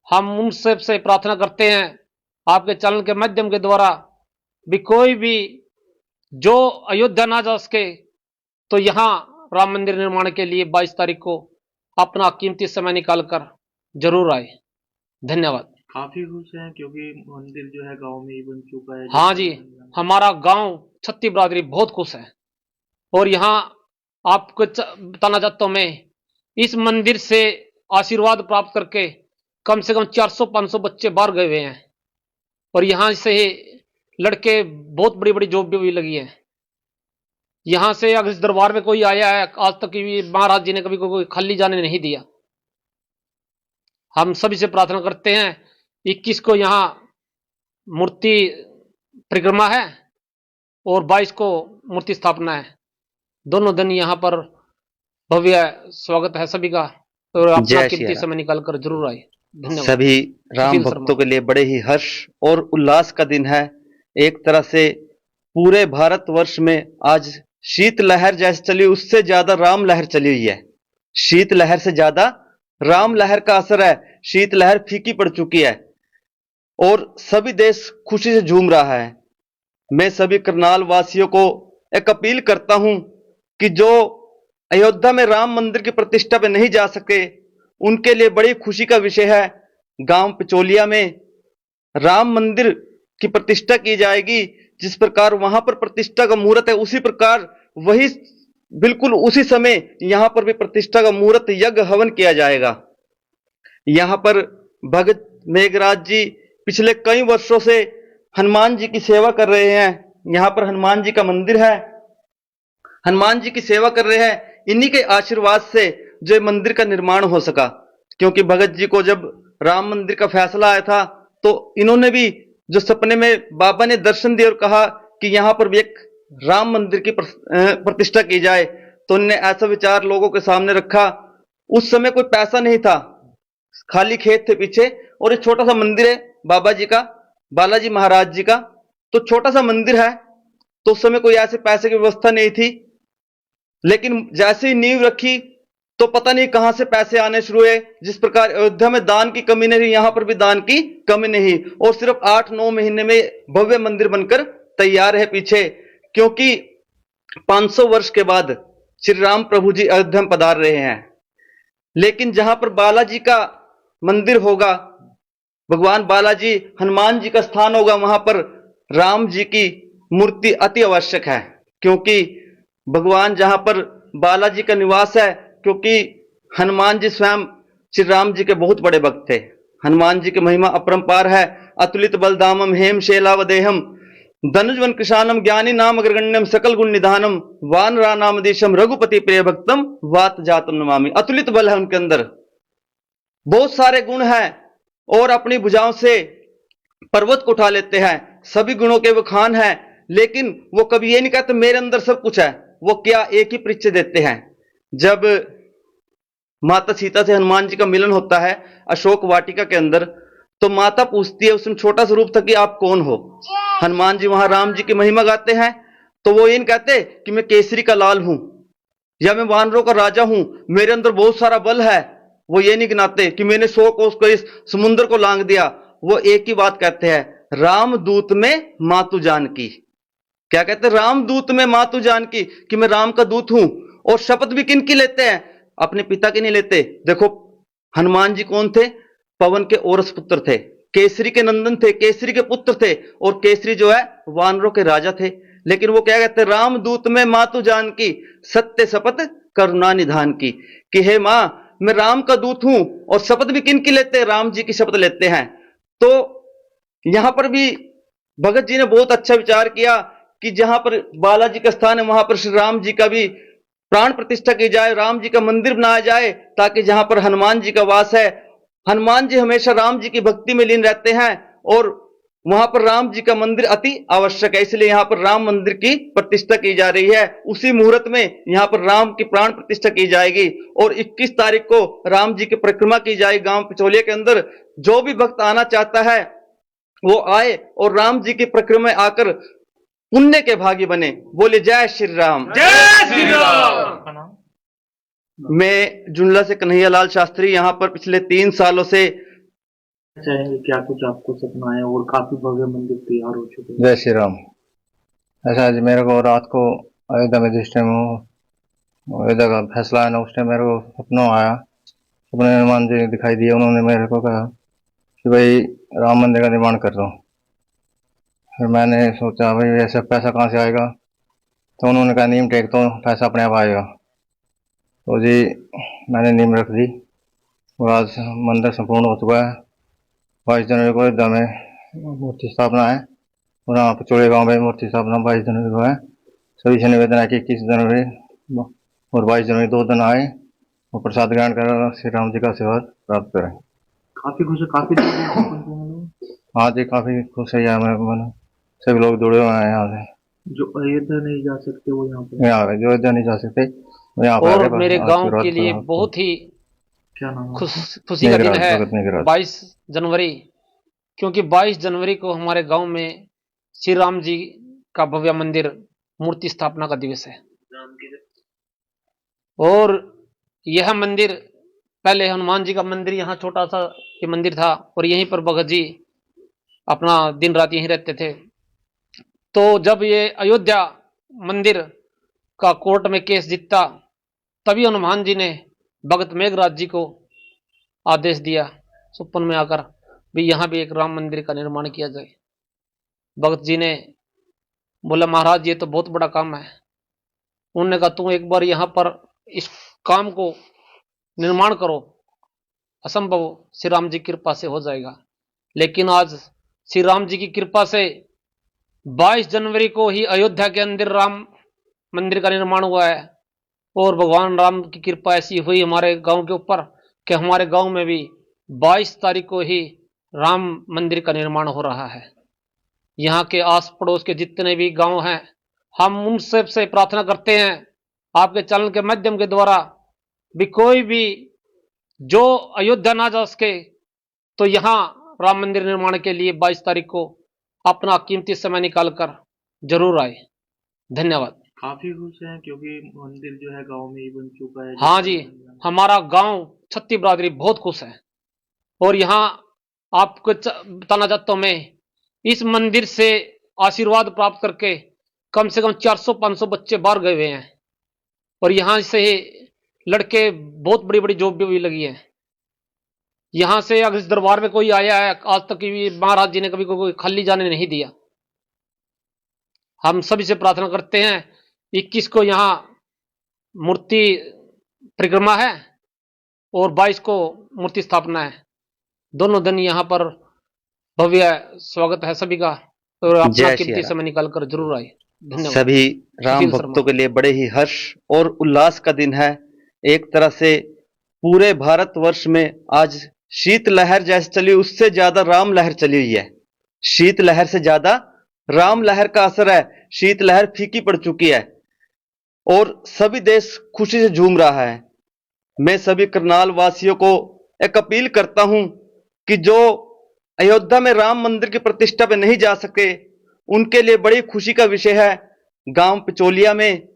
हम उन सब से प्रार्थना करते हैं आपके चैनल के माध्यम के द्वारा भी कोई भी जो अयोध्या ना जा सके तो यहाँ राम मंदिर निर्माण के लिए 22 तारीख को अपना कीमती समय निकालकर जरूर आए। धन्यवाद। काफी खुश हैं क्योंकि मंदिर जो है गांव में ही बन चुका है। हाँ जी, हमारा गांव छत्ती बरादरी बहुत खुश है। और यहाँ आपको बताना चाहता हूं मैं, इस मंदिर से आशीर्वाद प्राप्त करके कम से कम 400-500 बच्चे बाहर गए हुए हैं और यहाँ से लड़के बहुत बड़ी बड़ी जॉब भी लगी है। यहाँ से अगर इस दरबार में कोई आया है आज तक भी महाराज जी ने कभी कोई खाली जाने नहीं दिया। हम सभी से प्रार्थना करते हैं 21 को यहाँ मूर्ति परिक्रमा है और 22 को मूर्ति स्थापना है। दोनों दिन यहाँ पर भव्य स्वागत है सभी का और अपना जय श्री कीमती राम। समय निकाल कर जरूर आए। धन्यवाद। सभी राम सुशील भक्तों शर्मा। के लिए बड़े ही हर्ष और उल्लास का दिन है। एक तरह से पूरे भारतवर्ष में आज शीत लहर जैसे चली, उससे ज्यादा राम लहर चली हुई है। शीत लहर से ज्यादा राम लहर का असर है। शीत लहर फीकी पड़ चुकी है और सभी देश खुशी से झूम रहा है। मैं सभी करनाल वासियों को एक अपील करता हूं कि जो अयोध्या में राम मंदिर की प्रतिष्ठा पे नहीं जा सके, उनके लिए बड़ी खुशी का विषय है। गांव पिचोलिया में राम मंदिर की प्रतिष्ठा की जाएगी। जिस प्रकार वहां पर प्रतिष्ठा का मुहूर्त है, उसी प्रकार वही बिल्कुल उसी समय यहां पर भी प्रतिष्ठा का मुहूर्त यज्ञ हवन किया जाएगा। यहां पर भगत मेघराज जी पिछले कई वर्षों से हनुमान जी की सेवा कर रहे हैं। यहां पर हनुमान जी का मंदिर है, हनुमान जी की सेवा कर रहे हैं। इन्हीं के आशीर्वाद से जो मंदिर का निर्माण हो सका, क्योंकि भगत जी को जब राम मंदिर का फैसला आया था तो इन्होंने भी जो सपने में बाबा ने दर्शन दिए और कहा कि यहां पर भी एक राम मंदिर की प्रतिष्ठा की जाए, तो उन्होंने ऐसा विचार लोगों के सामने रखा। उस समय कोई पैसा नहीं था, खाली खेत थे पीछे, और एक छोटा सा मंदिर है बाबा जी का, बालाजी महाराज जी का। तो छोटा सा मंदिर है, तो उस समय कोई ऐसे पैसे की व्यवस्था नहीं थी। लेकिन जैसे ही नींव रखी तो पता नहीं कहां से पैसे आने शुरू हुए। जिस प्रकार अयोध्या में दान की कमी नहीं, यहां पर भी दान की कमी नहीं, और सिर्फ 8-9 महीने में भव्य मंदिर बनकर तैयार है पीछे। क्योंकि 500 वर्ष के बाद श्री राम प्रभु जी अयोध्या में पधार रहे हैं। लेकिन जहां पर बालाजी का मंदिर होगा, भगवान बालाजी हनुमान जी का स्थान होगा, वहां पर राम जी की मूर्ति अति आवश्यक है। क्योंकि भगवान जहां पर बालाजी का निवास है, क्योंकि हनुमान जी स्वयं श्री राम जी के बहुत बड़े भक्त थे। हनुमान जी की महिमा अपरंपार है। अतुलित बलधामम हेम शैलावदेहम धनुजवन कृशानम ज्ञानी नाम अग्रगण्यम सकल गुण निधानम वानरा नाम देशम रघुपति प्रिय भक्तम वात जातम नमामि। अतुलित बल है उनके अंदर, बहुत सारे गुण हैं, और अपनी भुजाओं से पर्वत को उठा लेते हैं। सभी गुणों के वो खान है, लेकिन वो कभी ये नहीं कहते मेरे अंदर सब कुछ है। वो क्या एक ही परिचय देते हैं। जब माता सीता से हनुमान जी का मिलन होता है अशोक वाटिका के अंदर, तो माता पूछती है, उसमें छोटा सा रूप था, कि आप कौन हो। हनुमान जी वहां राम जी की महिमा गाते हैं, तो वो ये नहीं कहते कि मैं केसरी का लाल हूं या मैं वानरों का राजा हूं, मेरे अंदर बहुत सारा बल है। वो ये नहीं गिनाते कि मैंने 100 कोस को इस समुद्र को लांग दिया। वो एक ही बात कहते हैं, राम दूत में मातु जानकी। क्या कहते हैं? रामदूत में मातु जानकी, कि मैं राम का दूत हूं। और शपथ भी किन की लेते हैं? अपने पिता की नहीं लेते। देखो हनुमान जी कौन थे? पवन के औरस पुत्र थे, केसरी के नंदन थे, केसरी के पुत्र थे, और केसरी जो है वानरों के राजा थे। लेकिन वो क्या कहते हैं? रामदूत में मातु जानकी सत्य शपथ करुणा निधान की, कि हे मां मैं राम का दूत हूं। और शपथ भी किन की लेते हैं? राम जी की शपथ लेते हैं। तो यहां पर भी भगत जी ने बहुत अच्छा विचार किया कि जहां पर बालाजी का स्थान है, वहां पर श्री राम जी का भी प्राण प्रतिष्ठा की जाए, राम जी का मंदिर बनाया जाए, ताकि जहां पर हनुमान जी का वास है, हनुमान जी हमेशा राम जी की भक्ति में लीन रहते हैं, और वहां पर राम जी का मंदिर अति आवश्यक है। इसलिए यहां पर राम मंदिर की प्रतिष्ठा की जा रही है। उसी मुहूर्त में यहां पर राम की प्राण प्रतिष्ठा की जाएगी, और 21 तारीख को राम जी की परिक्रमा की जाएगी गांव पिचोलिया के अंदर। जो भी भक्त आना चाहता है वो आए और राम जी की परिक्रमा में आकर पुण्य के भागी बने। बोले जय श्री राम। जय श्री राम। आपका नाम? मैं जुमला से कन्हैया लाल शास्त्री यहाँ पर पिछले 3 सालों से। चाहेंगे क्या कुछ आपको सपना है, और काफी भव्य मंदिर तैयार हो चुके हैं। जय श्री राम। ऐसा आज मेरे को रात को अयोध्या में जिस टाइम अयोध्या का फैसला आया ना, उस टाइम मेरे को सपनों आया। सपने में हनुमान जी दिखाई दिए। उन्होंने मेरे को कहा कि भाई राम मंदिर का निर्माण कर दो। फिर मैंने सोचा भाई ऐसा पैसा कहाँ से आएगा, तो उन्होंने कहा नीम टेक तो पैसा अपने आप आएगा। तो जी मैंने नीम रख दी, और आज मंदिर संपूर्ण हो चुका है। 22 जनवरी को अयोध्या में मूर्ति स्थापना है, और यहाँ पिचोड़े गांव में मूर्ति स्थापना 22 जनवरी को है। सभी से निवेदन है कि 21 जनवरी और 22 जनवरी 2 दिन आए और प्रसाद ग्रहण कर श्री राम जी का आशीर्वाद प्राप्त करें। काफी खुश है, काफी दूर दूर से पहुंचे हैं लोग। हाँ जी, काफ़ी खुश है यहाँ में, सभी लोग जुड़े हुए हैं यहाँ से। जो अयोध्या नहीं जा सकते वो यहाँ पर यहाँ पे जो अयोध्या नहीं जा सकते वो यहाँ पर और आके मेरे गांव आशीर्वाद के लिए प्राप्त बहुत ही क्या नाम है? खुशी का दिन मेघराज, है भगत मेघराज। 22 जनवरी, क्योंकि 22 जनवरी को हमारे गांव में श्री राम जी का भव्य मंदिर मूर्ति स्थापना का दिवस है। और यह मंदिर पहले हनुमान जी का मंदिर यहाँ छोटा सा ये मंदिर था, और यहीं पर भगत जी अपना दिन रात यहीं रहते थे। तो जब ये अयोध्या मंदिर का कोर्ट में केस जीता, तभी हनुमान जी ने भगत मेघराज जी को आदेश दिया सुपन में आकर भी यहाँ भी एक राम मंदिर का निर्माण किया जाए। भगत जी ने बोला, महाराज ये तो बहुत बड़ा काम है। उन्होंने कहा, तुम एक बार यहाँ पर इस काम को निर्माण करो, असंभव श्री राम जी की कृपा से हो जाएगा। लेकिन आज श्री राम जी की कृपा से 22 जनवरी को ही अयोध्या के अंदर राम मंदिर का निर्माण हुआ है, और भगवान राम की कृपा ऐसी हुई हमारे गांव के ऊपर कि हमारे गांव में भी 22 तारीख को ही राम मंदिर का निर्माण हो रहा है। यहाँ के आस पड़ोस के जितने भी गांव हैं, हम उन सब से प्रार्थना करते हैं आपके चैनल के माध्यम के द्वारा भी, कोई भी जो अयोध्या ना जा सके तो यहाँ राम मंदिर निर्माण के लिए 22 तारीख को अपना कीमती समय निकालकर जरूर आए। धन्यवाद। काफी खुश हैं क्योंकि मंदिर जो है गांव में ही बन चुका है। हाँ जी, हमारा गांव छत्ती बरादरी बहुत खुश है। और यहाँ आपको बताना चाहता हूं मैं, इस मंदिर से आशीर्वाद प्राप्त करके कम से कम 400-500 बच्चे बाहर गए हुए हैं, और यहाँ से लड़के बहुत बड़ी बड़ी जॉब भी लगी है। यहाँ से अगर इस दरबार में कोई आया है, आज तक भी महाराज जी ने कभी कोई खाली जाने नहीं दिया। हम सभी से प्रार्थना करते हैं, 21 को यहाँ मूर्ति परिक्रमा है और 22 को मूर्ति स्थापना है। दोनों दिन यहाँ पर भव्य स्वागत है सभी का, और अपना जय कीमती श्री समय निकाल कर जरूर आए। धन्यवाद। सभी राम सुशील भक्तों शर्मा। के लिए बड़े ही हर्ष और उल्लास का दिन है। एक तरह से पूरे भारतवर्ष में आज शीत लहर जैसे चली, उससे ज्यादा राम लहर चली हुई है। शीत लहर से ज्यादा राम लहर का असर है। शीत लहर फीकी पड़ चुकी है और सभी देश खुशी से झूम रहा है। मैं सभी करनाल वासियों को एक अपील करता हूं कि जो अयोध्या में राम मंदिर की प्रतिष्ठा पे नहीं जा सके, उनके लिए बड़ी खुशी का विषय है। गांव पिचोलिया में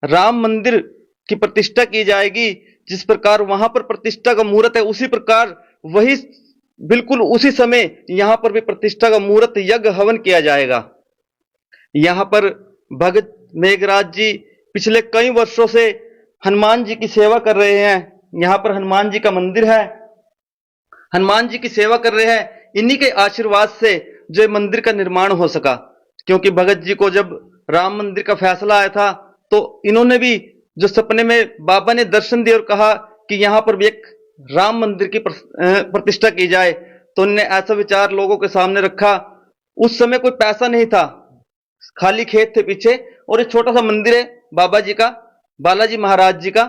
राम मंदिर की प्रतिष्ठा की जाएगी। जिस प्रकार वहां पर प्रतिष्ठा का मुहूर्त है, उसी प्रकार वही बिल्कुल उसी समय यहां पर भी प्रतिष्ठा का मुहूर्त यज्ञ हवन किया जाएगा। यहां पर भगत मेघराज जी पिछले कई वर्षों से हनुमान जी की सेवा कर रहे हैं। यहां पर हनुमान जी का मंदिर है, हनुमान जी की सेवा कर रहे हैं। इन्हीं के आशीर्वाद से जो मंदिर का निर्माण हो सका, क्योंकि भगत जी को जब राम मंदिर का फैसला आया था तो इन्होंने भी जो सपने में बाबा ने दर्शन दिए और कहा कि यहां पर भी एक राम मंदिर की प्रतिष्ठा की जाए, तो उन्होंने ऐसा विचार लोगों के सामने रखा। उस समय कोई पैसा नहीं था, खाली खेत थे पीछे, और एक छोटा सा मंदिर है बाबा जी का, बालाजी महाराज जी का।